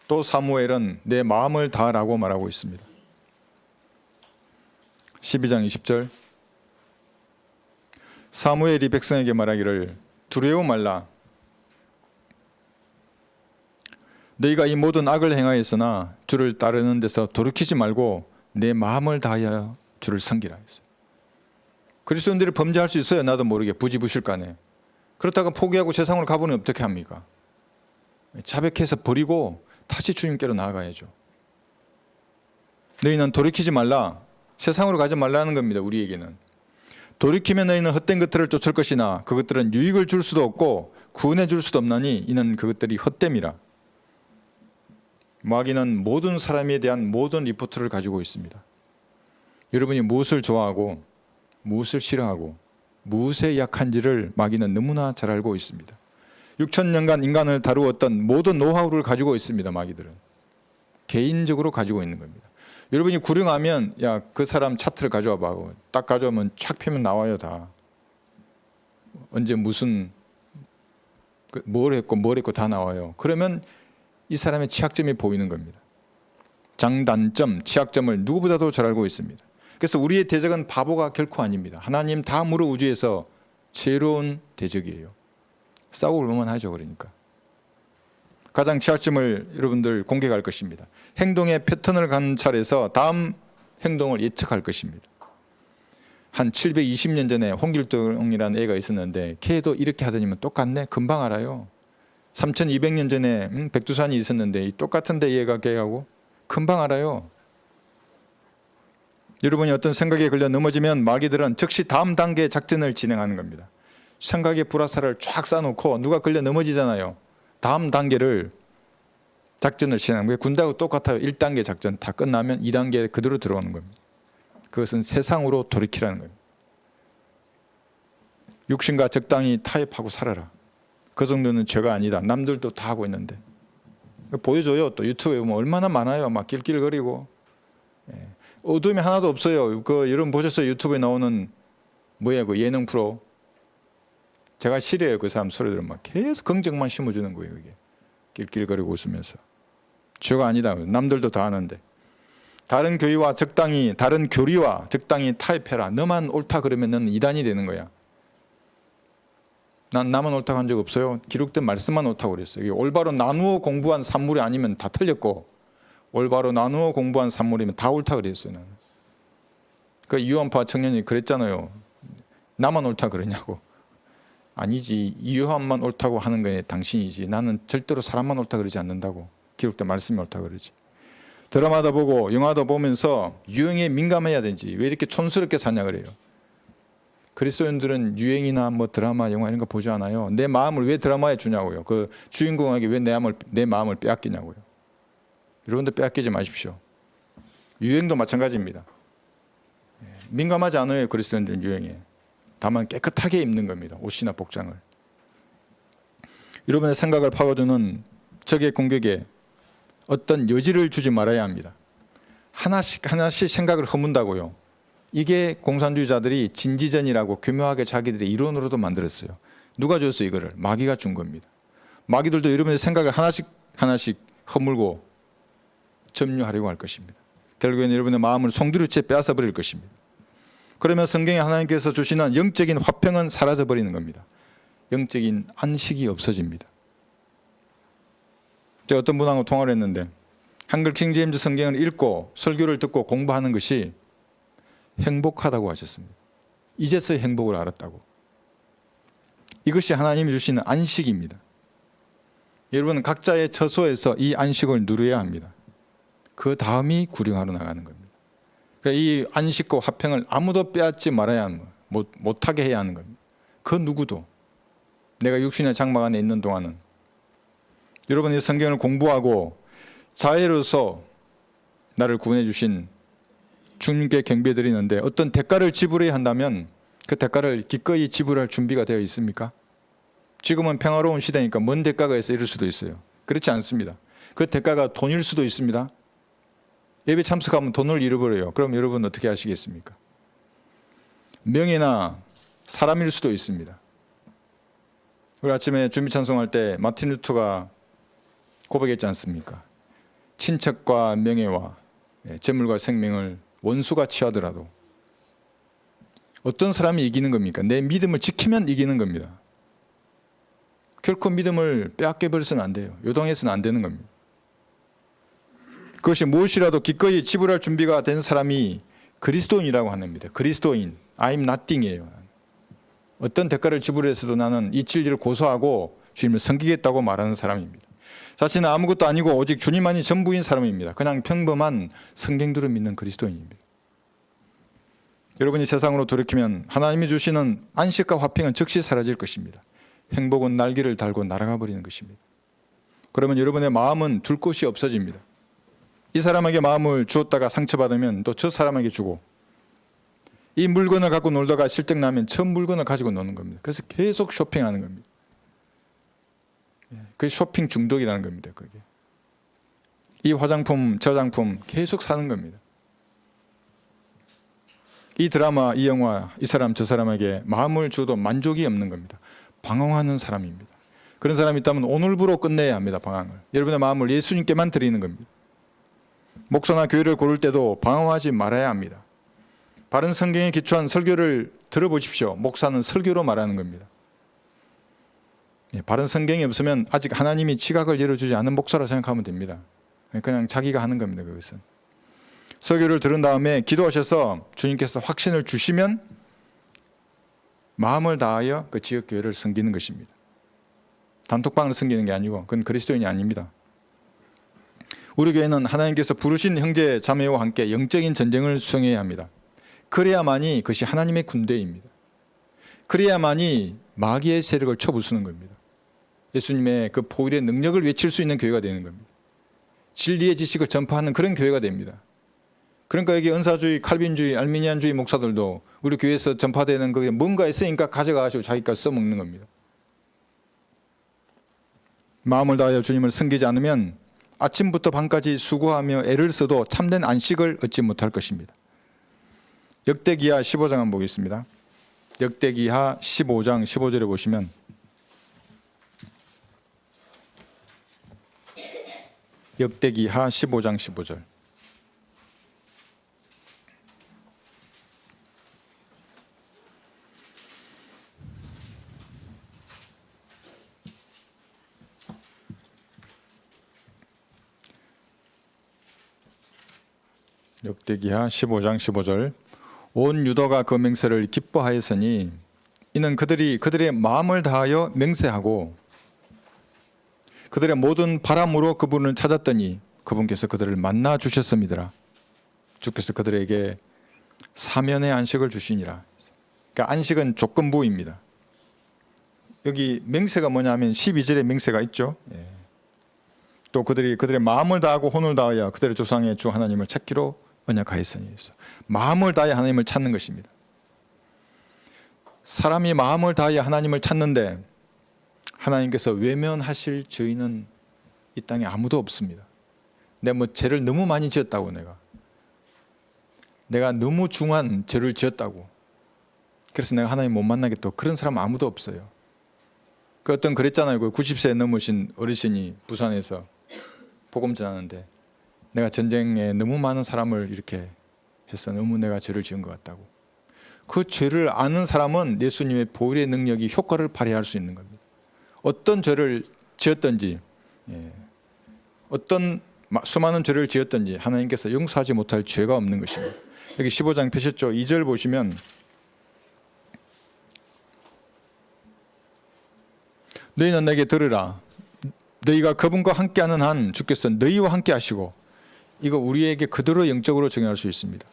[SPEAKER 1] 또 사무엘은 내 마음을 다하라고 말하고 있습니다. 12장 20절 사무엘이 백성에게 말하기를 두려워 말라. 너희가 이 모든 악을 행하였으나 주를 따르는 데서 돌이키지 말고 내 마음을 다하여 주를 섬기라 했어요. 그리스도인들이 범죄할 수 있어요. 나도 모르게 부지부실간에. 그렇다가 포기하고 세상으로 가보면 어떻게 합니까? 자백해서 버리고 다시 주님께로 나아가야죠. 너희는 돌이키지 말라. 세상으로 가지 말라는 겁니다. 우리에게는. 돌이키면 너희는 헛된 것들을 쫓을 것이나 그것들은 유익을 줄 수도 없고 구원해 줄 수도 없나니 이는 그것들이 헛됨이라. 마귀는 모든 사람에 대한 모든 리포트를 가지고 있습니다. 여러분이 무엇을 좋아하고 무엇을 싫어하고 무엇에 약한지를 마귀는 너무나 잘 알고 있습니다. 6,000년간 인간을 다루었던 모든 노하우를 가지고 있습니다. 마귀들은 개인적으로 가지고 있는 겁니다. 여러분이 구령하면 야, 그 사람 차트를 가져와 봐. 딱 가져오면 착 펴면 나와요. 다 언제 무슨 뭘 했고 다 나와요. 그러면 이 사람의 취약점이 보이는 겁니다. 장단점, 취약점을 누구보다도 잘 알고 있습니다. 그래서 우리의 대적은 바보가 결코 아닙니다. 하나님 다음으로 우주에서 새로운 대적이에요. 싸우고 볼만 하죠. 그러니까 가장 취약점을 여러분들 공개할 것입니다. 행동의 패턴을 관찰해서 다음 행동을 예측할 것입니다. 한 720년 전에 홍길동이라는 애가 있었는데 걔도 이렇게 하더니만 똑같네. 금방 알아요. 3200년 전에 백두산이 있었는데 똑같은데 얘가 걔하고 금방 알아요. 여러분이 어떤 생각에 걸려 넘어지면 마귀들은 즉시 다음 단계의 작전을 진행하는 겁니다. 생각의 불화살을 쫙 쏴놓고 누가 걸려 넘어지잖아요. 다음 단계를 작전을 진행하는 거예요. 군대하고 똑같아요. 1단계 작전 다 끝나면 2단계에 그대로 들어오는 겁니다. 그것은 세상으로 돌이키라는 거예요. 육신과 적당히 타협하고 살아라. 그 정도는 죄가 아니다. 남들도 다 하고 있는데 보여줘요. 또 유튜브에 보면 얼마나 많아요. 막 낄낄거리고 어둠이 하나도 없어요. 여러분 보셨어요? 유튜브에 나오는 뭐야 그 예능 프로. 제가 싫어요. 그 사람 소리 들으면 막 계속 긍정만 심어주는 거예요. 이게 낄낄거리고 웃으면서 죄가 아니다. 남들도 다 하는데 다른 교리와 적당히 타협해라. 너만 옳다 그러면 너는 이단이 되는 거야. 난 나만 옳다고 한 적 없어요. 기록된 말씀만 옳다고 그랬어요. 올바로 나누어 공부한 산물이 아니면 다 틀렸고 올바로 나누어 공부한 산물이면 다 옳다고 그랬어요. 나는. 그 유한파 청년이 그랬잖아요. 나만 옳다 그러냐고. 아니지. 유한만 옳다고 하는 게 당신이지. 나는 절대로 사람만 옳다 그러지 않는다고. 기록된 말씀이 옳다 그러지. 드라마도 보고 영화도 보면서 유행에 민감해야 되지. 왜 이렇게 촌스럽게 사냐 그래요. 그리스도인들은 유행이나 뭐 드라마, 영화 이런 거 보지 않아요. 내 마음을 왜 드라마에 주냐고요. 그 주인공에게 왜 내 마음을 빼앗기냐고요. 여러분들 빼앗기지 마십시오. 유행도 마찬가지입니다. 민감하지 않아요. 그리스도인들은 유행에. 다만 깨끗하게 입는 겁니다. 옷이나 복장을. 여러분의 생각을 파고드는 적의 공격에 어떤 여지를 주지 말아야 합니다. 하나씩 생각을 허문다고요. 이게 공산주의자들이 진지전이라고 교묘하게 자기들의 이론으로도 만들었어요. 누가 줬어요 이거를? 마귀가 준 겁니다. 마귀들도 여러분의 생각을 하나씩 허물고 점유하려고 할 것입니다. 결국에는 여러분의 마음을 송두리째 빼앗아 버릴 것입니다. 그러면 성경에 하나님께서 주시는 영적인 화평은 사라져 버리는 겁니다. 영적인 안식이 없어집니다. 제가 어떤 분하고 통화를 했는데 한글 킹제임스 성경을 읽고 설교를 듣고 공부하는 것이 행복하다고 하셨습니다. 이제서야 행복을 알았다고. 이것이 하나님이 주시는 안식입니다. 여러분은 각자의 처소에서 이 안식을 누려야 합니다. 그 다음이 구령하러 나가는 겁니다. 그러니까 이 안식과 화평을 아무도 빼앗지 말아야 하는 거예요. 못하게 해야 하는 겁니다. 그 누구도. 내가 육신의 장막 안에 있는 동안은. 여러분이 성경을 공부하고 자애로서 나를 구원해 주신 주님께 경배드리는데 어떤 대가를 지불해야 한다면 그 대가를 기꺼이 지불할 준비가 되어 있습니까? 지금은 평화로운 시대니까 뭔 대가가 있어 이럴 수도 있어요. 그렇지 않습니다. 그 대가가 돈일 수도 있습니다. 예배 참석하면 돈을 잃어버려요. 그럼 여러분 어떻게 하시겠습니까? 명예나 사람일 수도 있습니다. 우리 아침에 준비 찬송할 때 마틴 루터가 고백했지 않습니까? 친척과 명예와 재물과 생명을 원수가 취하더라도 어떤 사람이 이기는 겁니까? 내 믿음을 지키면 이기는 겁니다. 결코 믿음을 빼앗겨 버려서는 안 돼요. 요동해서는 안 되는 겁니다. 그것이 무엇이라도 기꺼이 지불할 준비가 된 사람이 그리스도인이라고 하는 겁니다. 그리스도인, I'm nothing이에요. 어떤 대가를 지불해서도 나는 이 진리를 고소하고 주님을 섬기겠다고 말하는 사람입니다. 자신은 아무것도 아니고 오직 주님만이 전부인 사람입니다. 그냥 평범한 성경들을 믿는 그리스도인입니다. 여러분이 세상으로 돌이키면 하나님이 주시는 안식과 화평은 즉시 사라질 것입니다. 행복은 날개를 달고 날아가 버리는 것입니다. 그러면 여러분의 마음은 둘 곳이 없어집니다. 이 사람에게 마음을 주었다가 상처받으면 또 저 사람에게 주고 이 물건을 갖고 놀다가 실증나면 저 물건을 가지고 노는 겁니다. 그래서 계속 쇼핑하는 겁니다. 그게 쇼핑 중독이라는 겁니다. 그게. 이 화장품, 저 화장품 계속 사는 겁니다. 이 드라마, 이 영화, 이 사람, 저 사람에게 마음을 줘도 만족이 없는 겁니다. 방황하는 사람입니다. 그런 사람이 있다면 오늘부로 끝내야 합니다. 방황을. 여러분의 마음을 예수님께만 드리는 겁니다. 목사나 교회를 고를 때도 방황하지 말아야 합니다. 바른 성경에 기초한 설교를 들어보십시오. 목사는 설교로 말하는 겁니다. 바른 성경이 없으면 아직 하나님이 지각을 열어주지 않은 목사라 생각하면 됩니다. 그냥 자기가 하는 겁니다. 그것은. 설교를 들은 다음에 기도하셔서 주님께서 확신을 주시면 마음을 다하여 그 지역교회를 섬기는 것입니다. 단톡방을 섬기는 게 아니고 그건 그리스도인이 아닙니다. 우리 교회는 하나님께서 부르신 형제 자매와 함께 영적인 전쟁을 수행해야 합니다. 그래야만이 그것이 하나님의 군대입니다. 그래야만이 마귀의 세력을 쳐부수는 겁니다. 예수님의 그 보혈의 능력을 외칠 수 있는 교회가 되는 겁니다. 진리의 지식을 전파하는 그런 교회가 됩니다. 그러니까 여기 은사주의, 칼빈주의, 알미니안주의 목사들도 우리 교회에서 전파되는 그게 뭔가 있으니까 가져가가지고 자기가 써먹는 겁니다. 마음을 다하여 주님을 섬기지 않으면 아침부터 밤까지 수고하며 애를 써도 참된 안식을 얻지 못할 것입니다. 역대기하 15장 한번 보겠습니다. 역대기하 15장 15절에 보시면 역대기하 15장 15절 역대기하 15장 15절 온 유다가 그 맹세를 기뻐하였으니 이는 그들의 마음을 다하여 맹세하고 그들의 모든 바람으로 그분을 찾았더니 그분께서 그들을 만나 주셨음이더라. 주께서 그들에게 사면의 안식을 주시니라. 그러니까 안식은 조건부입니다. 여기 맹세가 뭐냐면 12절에 맹세가 있죠. 또 그들의 마음을 다하고 혼을 다하여 그들의 조상의 주 하나님을 찾기로 언약하였으니 마음을 다하여 하나님을 찾는 것입니다. 사람이 마음을 다하여 하나님을 찾는데 하나님께서 외면하실 죄인은 이 땅에 아무도 없습니다. 내가 뭐 죄를 너무 많이 지었다고 내가 너무 중한 죄를 지었다고 그래서 내가 하나님 못 만나겠다고 그런 사람 아무도 없어요. 그 어떤 그랬잖아요. 그 90세 넘으신 어르신이 부산에서 복음 전하는데 내가 전쟁에 너무 많은 사람을 이렇게 해서 너무 내가 죄를 지은 것 같다고. 그 죄를 아는 사람은 예수님의 보혈의 능력이 효과를 발휘할 수 있는 겁니다. 어떤 죄를 지었든지 어떤 수많은 죄를 지었든지 하나님께서 용서하지 못할 죄가 없는 것입니다. 여기 15장 펴셨죠? 2절 보시면 너희는 내게 들으라. 너희가 그분과 함께하는 한 주께서 너희와 함께 하시고 이거 우리에게 그대로 영적으로 적용할 수 있습니다.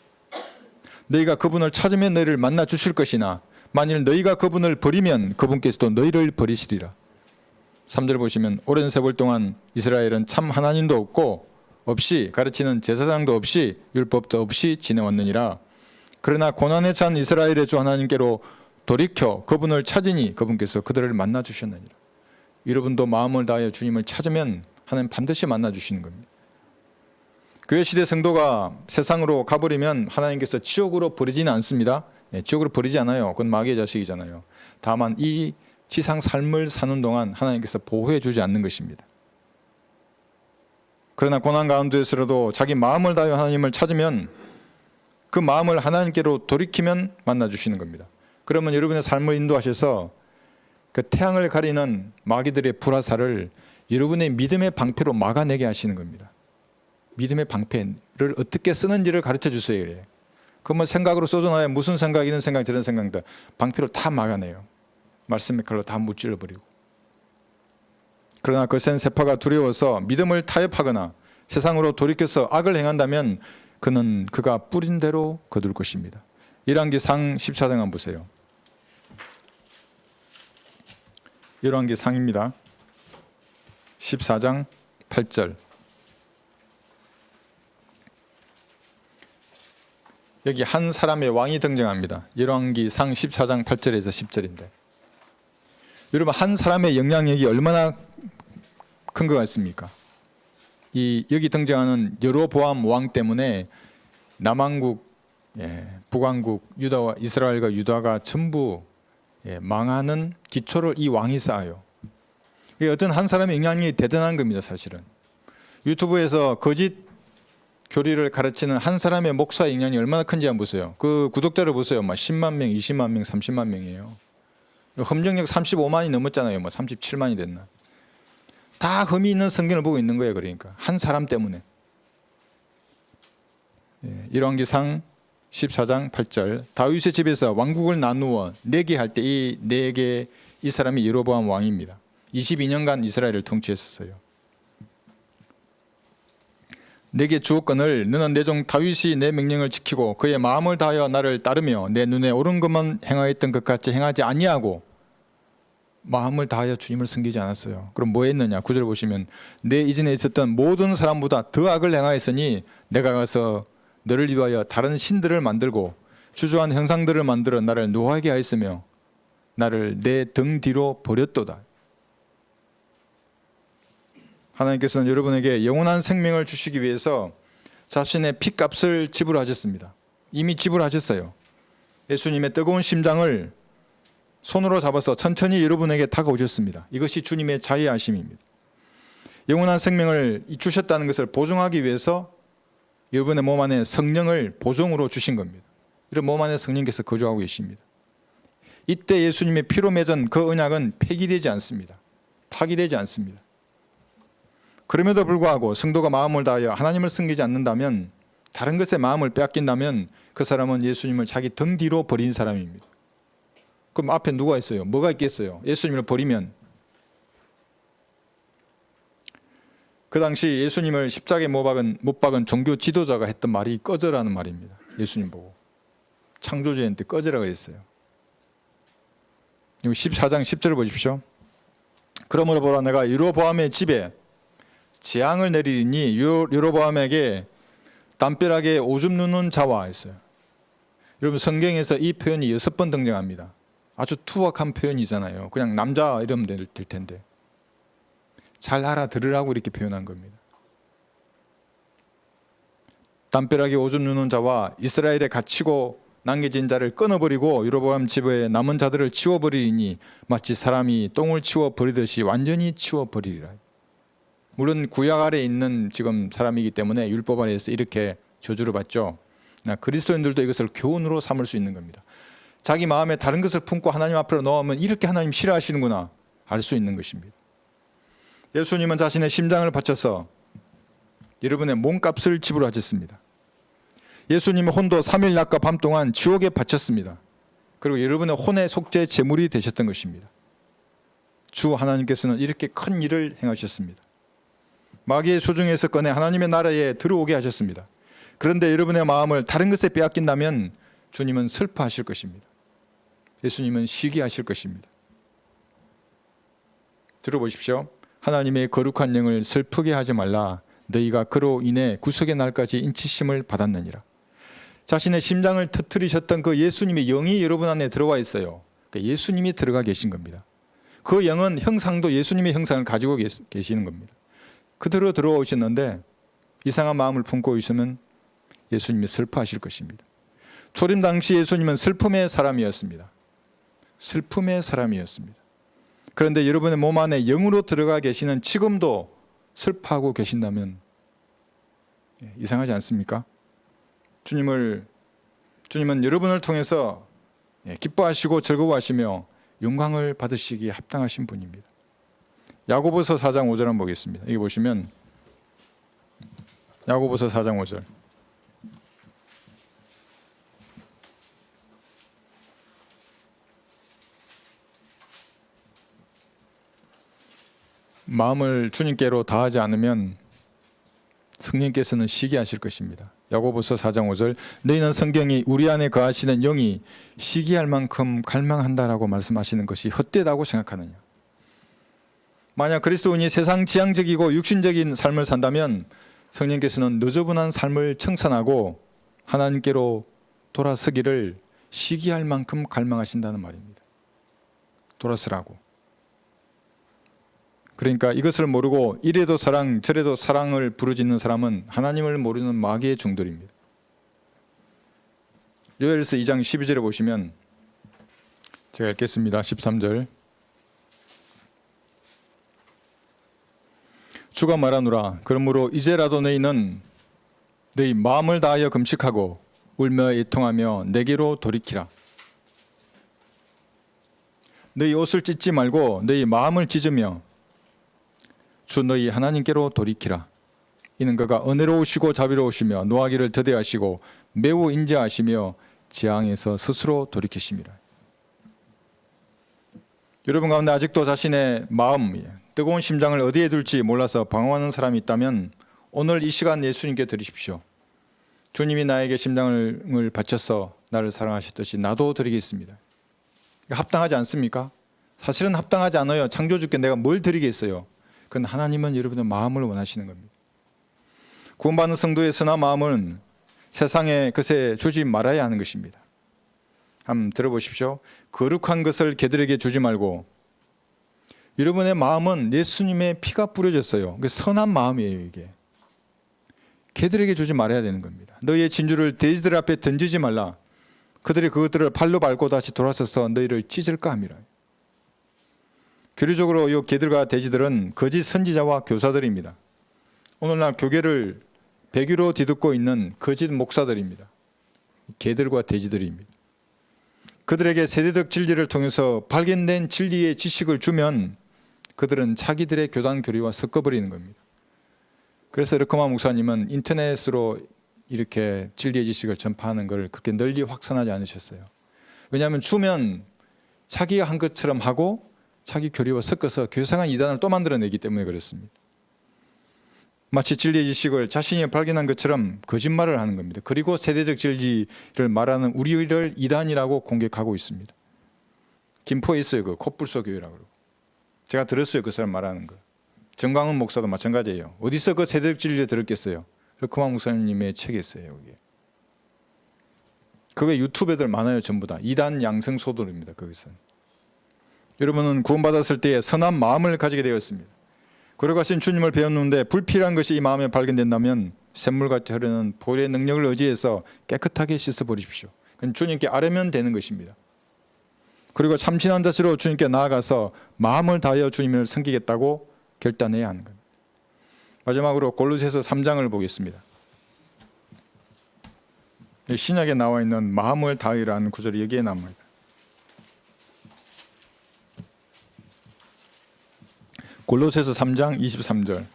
[SPEAKER 1] 너희가 그분을 찾으면 너희를 만나 주실 것이나 만일 너희가 그분을 버리면 그분께서도 너희를 버리시리라. 3절 보시면 오랜 세월 동안 이스라엘은 참 하나님도 없이 가르치는 제사장도 없이 율법도 없이 지내왔느니라. 그러나 고난에 찬 이스라엘의 주 하나님께로 돌이켜 그분을 찾으니 그분께서 그들을 만나 주셨느니라. 여러분도 마음을 다하여 주님을 찾으면 하나님 반드시 만나 주시는 겁니다. 교회 시대 성도가 세상으로 가버리면 하나님께서 지옥으로 버리지는 않습니다. 지옥으로 버리지 않아요. 그건 마귀의 자식이잖아요. 다만 이 지상 삶을 사는 동안 하나님께서 보호해 주지 않는 것입니다. 그러나 고난 가운데서라도 자기 마음을 다하여 하나님을 찾으면 그 마음을 하나님께로 돌이키면 만나 주시는 겁니다. 그러면 여러분의 삶을 인도하셔서 그 태양을 가리는 마귀들의 불화살을 여러분의 믿음의 방패로 막아내게 하시는 겁니다. 믿음의 방패를 어떻게 쓰는지를 가르쳐 주세요. 그래요. 그러면 생각으로 쏟아놔야 무슨 생각, 이런 생각, 저런 생각들 방패로 다 막아내요. 말씀의 칼로 다 무찔러 버리고. 그러나 그 센 세파가 두려워서 믿음을 타협하거나 세상으로 돌이켜서 악을 행한다면 그는 그가 뿌린 대로 거둘 것입니다. 열왕기상 14장 한번 보세요. 열왕기상입니다. 14장 8절. 여기 한 사람의 왕이 등장합니다. 열왕기상 14장 8절에서 10절인데 여러분 한 사람의 영향력이 얼마나 근거가 있습니까? 여기 등장하는 여로보암 왕 때문에 남왕국, 북왕국, 유다와 이스라엘과 유다가 전부 망하는 기초를 이 왕이 쌓아요. 어떤 한 사람의 영향력이 대단한 겁니다. 사실은 유튜브에서 거짓 교리를 가르치는 한 사람의 목사의 영향이 얼마나 큰지 한번 보세요. 그 구독자를 보세요. 막 10만 명, 20만 명, 30만 명이에요. 검증력 35만이 넘었잖아요. 뭐 37만이 됐나. 다 흠이 있는 성경을 보고 있는 거예요. 그러니까 한 사람 때문에. 열왕기상 14장 8절 다윗의 집에서 왕국을 나누어 4개 할 때 이 사람이 여로보암 왕입니다. 22년간 이스라엘을 통치했었어요. 4개 주권을 너는 내 종 다윗이 내 명령을 지키고 그의 마음을 다하여 나를 따르며 내 눈에 옳은 것만 행하였던 것 같이 행하지 아니하고 마음을 다하여 주님을 섬기지 않았어요. 그럼 뭐 했느냐? 9절 보시면 내 이전에 있었던 모든 사람보다 더 악을 행하였으니 내가 가서 너를 위하여 다른 신들을 만들고 주저한 형상들을 만들어 나를 노하게 하였으며 나를 내 등 뒤로 버렸도다. 하나님께서는 여러분에게 영원한 생명을 주시기 위해서 자신의 피값을 지불하셨습니다. 이미 지불하셨어요. 예수님의 뜨거운 심장을 손으로 잡아서 천천히 여러분에게 다가오셨습니다. 이것이 주님의 자애하심입니다. 영원한 생명을 주셨다는 것을 보증하기 위해서 여러분의 몸 안에 성령을 보증으로 주신 겁니다. 이런 몸 안에 성령께서 거주하고 계십니다. 이때 예수님의 피로 맺은 그 언약은 폐기되지 않습니다. 파기되지 않습니다. 그럼에도 불구하고 성도가 마음을 다하여 하나님을 섬기지 않는다면, 다른 것에 마음을 빼앗긴다면 그 사람은 예수님을 자기 등 뒤로 버린 사람입니다. 그럼 앞에 누가 있어요? 뭐가 있겠어요? 예수님을 버리면. 그 당시 예수님을 십자가에 못 박은 종교 지도자가 했던 말이 꺼져라는 말입니다. 예수님 보고 창조주한테 꺼져라 그랬어요. 14장 10절을 보십시오. 그러므로 보라, 내가 여로보암의 집에 재앙을 내리니 여로보암에게 담벼락에 오줌 누는 자와 했어요. 여러분, 성경에서 이 표현이 6번 등장합니다. 아주 투박한 표현이잖아요. 그냥 남자 이러면 될 텐데 잘 알아들으라고 이렇게 표현한 겁니다. 담벼락에 오줌 누는 자와 이스라엘에 갇히고 남겨진 자를 끊어버리고 여로보암 집에 남은 자들을 치워버리니 마치 사람이 똥을 치워버리듯이 완전히 치워버리리라. 물론 구약 아래에 있는 지금 사람이기 때문에 율법 아래에서 이렇게 저주를 받죠. 그리스도인들도 이것을 교훈으로 삼을 수 있는 겁니다. 자기 마음에 다른 것을 품고 하나님 앞으로 놓으면 이렇게 하나님 싫어하시는구나 알 수 있는 것입니다. 예수님은 자신의 심장을 바쳐서 여러분의 몸값을 지불하셨습니다. 예수님의 혼도 3일 낮과 밤 동안 지옥에 바쳤습니다. 그리고 여러분의 혼의 속죄 제물이 되셨던 것입니다. 주 하나님께서는 이렇게 큰 일을 행하셨습니다. 마귀의 수중에서 꺼내 하나님의 나라에 들어오게 하셨습니다. 그런데 여러분의 마음을 다른 것에 빼앗긴다면 주님은 슬퍼하실 것입니다. 예수님은 시기하실 것입니다. 들어보십시오. 하나님의 거룩한 영을 슬프게 하지 말라. 너희가 그로 인해 구속의 날까지 인치심을 받았느니라. 자신의 심장을 터뜨리셨던 그 예수님의 영이 여러분 안에 들어와 있어요. 그러니까 예수님이 들어가 계신 겁니다. 그 영은 형상도 예수님의 형상을 가지고 계시는 겁니다. 그대로 들어오셨는데 이상한 마음을 품고 있으면 예수님이 슬퍼하실 것입니다. 초림 당시 예수님은 슬픔의 사람이었습니다. 슬픔의 사람이었습니다. 그런데 여러분의 몸 안에 영으로 들어가 계시는 지금도 슬퍼하고 계신다면 이상하지 않습니까? 주님은 여러분을 통해서 기뻐하시고 즐거워하시며 영광을 받으시기에 합당하신 분입니다. 야고보서 4장 5절 한번 보겠습니다. 여기 보시면 야고보서 4장 5절. 마음을 주님께로 다하지 않으면 성령께서는 시기하실 것입니다. 야고보서 4장 5절. 너희는 성경이 우리 안에 거하시는 영이 시기할 만큼 갈망한다라고 말씀하시는 것이 헛되다고 생각하느냐. 만약 그리스도인이 세상 지향적이고 육신적인 삶을 산다면 성령께서는 너저분한 삶을 청산하고 하나님께로 돌아서기를 시기할 만큼 갈망하신다는 말입니다. 돌아서라고. 그러니까 이것을 모르고 이래도 사랑 저래도 사랑을 부르짖는 사람은 하나님을 모르는 마귀의 종들입니다. 요엘서 2장 12절에 보시면 제가 읽겠습니다. 13절. 주가 말하노라. 그러므로 이제라도 너희는 너희 마음을 다하여 금식하고 울며 애통하며 내게로 돌이키라. 너희 옷을 찢지 말고 너희 마음을 찢으며 주 너희 하나님께로 돌이키라. 이는 그가 은혜로우시고 자비로우시며 노하기를 더디하시고 매우 인자하시며 재앙에서 스스로 돌이키심이라. 여러분 가운데 아직도 자신의 마음, 뜨거운 심장을 어디에 둘지 몰라서 방황하는 사람이 있다면 오늘 이 시간 예수님께 드리십시오. 주님이 나에게 심장을 바쳐서 나를 사랑하셨듯이 나도 드리겠습니다. 합당하지 않습니까? 사실은 합당하지 않아요. 창조주께 내가 뭘 드리겠어요? 그건 하나님은 여러분의 마음을 원하시는 겁니다. 구원받는 성도의 선한 마음은 세상에 것에 주지 말아야 하는 것입니다. 한번 들어보십시오. 거룩한 것을 개들에게 주지 말고, 여러분의 마음은 예수님의 피가 뿌려졌어요. 선한 마음이에요. 이게 개들에게 주지 말아야 되는 겁니다. 너희의 진주를 돼지들 앞에 던지지 말라. 그들이 그것들을 발로 밟고 다시 돌아서서 너희를 찢을까 함이라. 교리적으로 이 개들과 돼지들은 거짓 선지자와 교사들입니다. 오늘날 교계를 배교로 뒤덮고 있는 거짓 목사들입니다. 개들과 돼지들입니다. 그들에게 세대적 진리를 통해서 발견된 진리의 지식을 주면 그들은 자기들의 교단 교리와 섞어버리는 겁니다. 그래서 르커마 목사님은 인터넷으로 이렇게 진리의 지식을 전파하는 걸 그렇게 널리 확산하지 않으셨어요. 왜냐하면 주면 자기가 한 것처럼 하고 자기 교리와 섞어서 교상한 이단을 또 만들어내기 때문에 그렇습니다. 마치 진리의 지식을 자신이 발견한 것처럼 거짓말을 하는 겁니다. 그리고 세대적 진리를 말하는 우리를 이단이라고 공격하고 있습니다. 김포에 있어요. 그 콧불소 교회라고 그러고. 제가 들었어요. 그 사람 말하는 거. 정광훈 목사도 마찬가지예요. 어디서 그 세대적 진리를 들었겠어요? 르커마 목사님의 책에 있어요. 여기. 그 외 유튜브들 많아요. 전부 다. 이단 양성소들입니다. 거기서. 여러분은 구원받았을 때에 선한 마음을 가지게 되었습니다. 걸어가신 주님을 배웠는데 불필요한 것이 이 마음에 발견된다면 샘물같이 흐르는 보혈의 능력을 의지해서 깨끗하게 씻어버리십시오. 그건 주님께 아뢰면 되는 것입니다. 그리고 참신한 자세로 주님께 나아가서 마음을 다하여 주님을 섬기겠다고 결단해야 하는 겁니다. 마지막으로 골로새서 3장을 보겠습니다. 신약에 나와 있는 마음을 다하라는 구절이 여기에 나옵니다. 골로새서 3장 23절.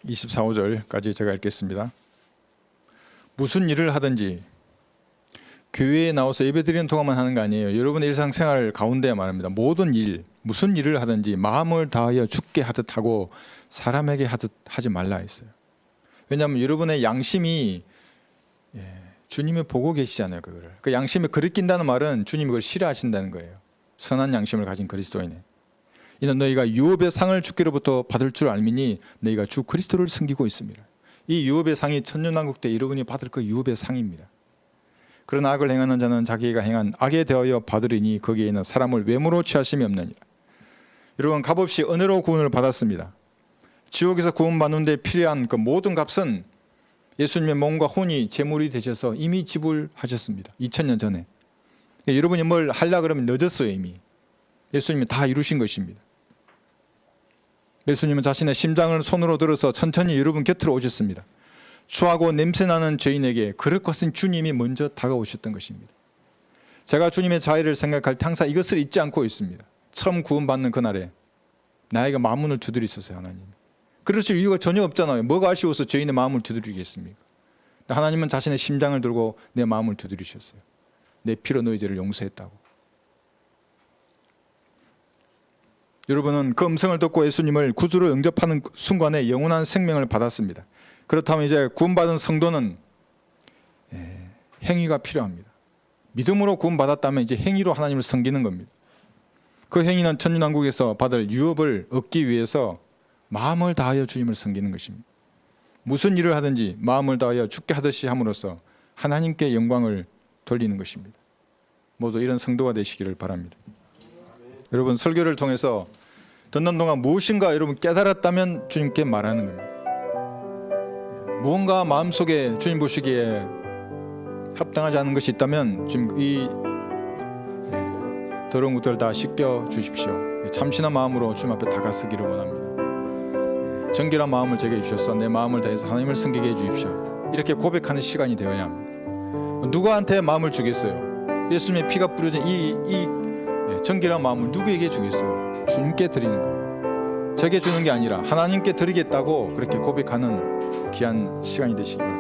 [SPEAKER 1] 24~25절까지 제가 읽겠습니다. 무슨 일을 하든지 교회에 나와서 예배드리는 동안만 하는 거 아니에요. 여러분의 일상생활 가운데 말합니다. 모든 일, 무슨 일을 하든지 마음을 다하여 주께 하듯 하고 사람에게 하듯 하지 말라 했어요. 왜냐하면 여러분의 양심이 주님이 보고 계시잖아요. 그거를. 그 양심에 거리낀다는 말은 주님이 그걸 싫어하신다는 거예요. 선한 양심을 가진 그리스도인에. 이는 너희가 유업의 상을 주께로부터 받을 줄 알미니 너희가 주 그리스도를 섬기고 있습니다. 이 유업의 상이 천년왕국 때 여러분이 받을 그 유업의 상입니다. 그런 악을 행하는 자는 자기가 행한 악에 대하여 받으리니 거기에 있는 사람을 외모로 취하심이 없느니라. 여러분 값없이 은혜로 구원을 받았습니다. 지옥에서 구원받는 데 필요한 그 모든 값은 예수님의 몸과 혼이 제물이 되셔서 이미 지불하셨습니다. 2000년 전에. 여러분이 뭘 하려고 그러면 늦었어요. 이미. 예수님이 다 이루신 것입니다. 예수님은 자신의 심장을 손으로 들어서 천천히 여러분 곁으로 오셨습니다. 추하고 냄새나는 죄인에게 그럴 것은 주님이 먼저 다가오셨던 것입니다. 제가 주님의 자애를 생각할 때 항상 이것을 잊지 않고 있습니다. 처음 구원받는 그날에 나에게 마음문을 두드리셨어요. 하나님. 그러실 이유가 전혀 없잖아요. 뭐가 아쉬워서 죄인의 마음을 두드리겠습니까? 하나님은 자신의 심장을 들고 내 마음을 두드리셨어요. 내 피로 너희 죄를 용서했다고. 여러분은 그 음성을 듣고 예수님을 구주로 영접하는 순간에 영원한 생명을 받았습니다. 그렇다면 이제 구원받은 성도는 행위가 필요합니다. 믿음으로 구원받았다면 이제 행위로 하나님을 섬기는 겁니다. 그 행위는 천년왕국에서 받을 유업을 얻기 위해서 마음을 다하여 주님을 섬기는 것입니다. 무슨 일을 하든지 마음을 다하여 주께 하듯이 함으로써 하나님께 영광을 돌리는 것입니다. 모두 이런 성도가 되시기를 바랍니다. 여러분, 설교를 통해서 듣는 동안 무엇인가 여러분 깨달았다면 주님께 말하는 겁니다. 무언가 마음속에 주님 보시기에 합당하지 않은 것이 있다면 지금 이 더러운 것들을 다 씻겨 주십시오. 참신한 마음으로 주님 앞에 다가서기를 원합니다. 정결한 마음을 제게 주셔서 내 마음을 다해서 하나님을 섬기게 해 주십시오. 이렇게 고백하는 시간이 되어야 합니다. 누구한테 마음을 주겠어요? 예수님의 피가 뿌려진 이 정결한 마음을 누구에게 주겠어요? 주님께 드리는 겁니다. 제게 주는 게 아니라 하나님께 드리겠다고 그렇게 고백하는 귀한 시간이 되시기 바랍니다.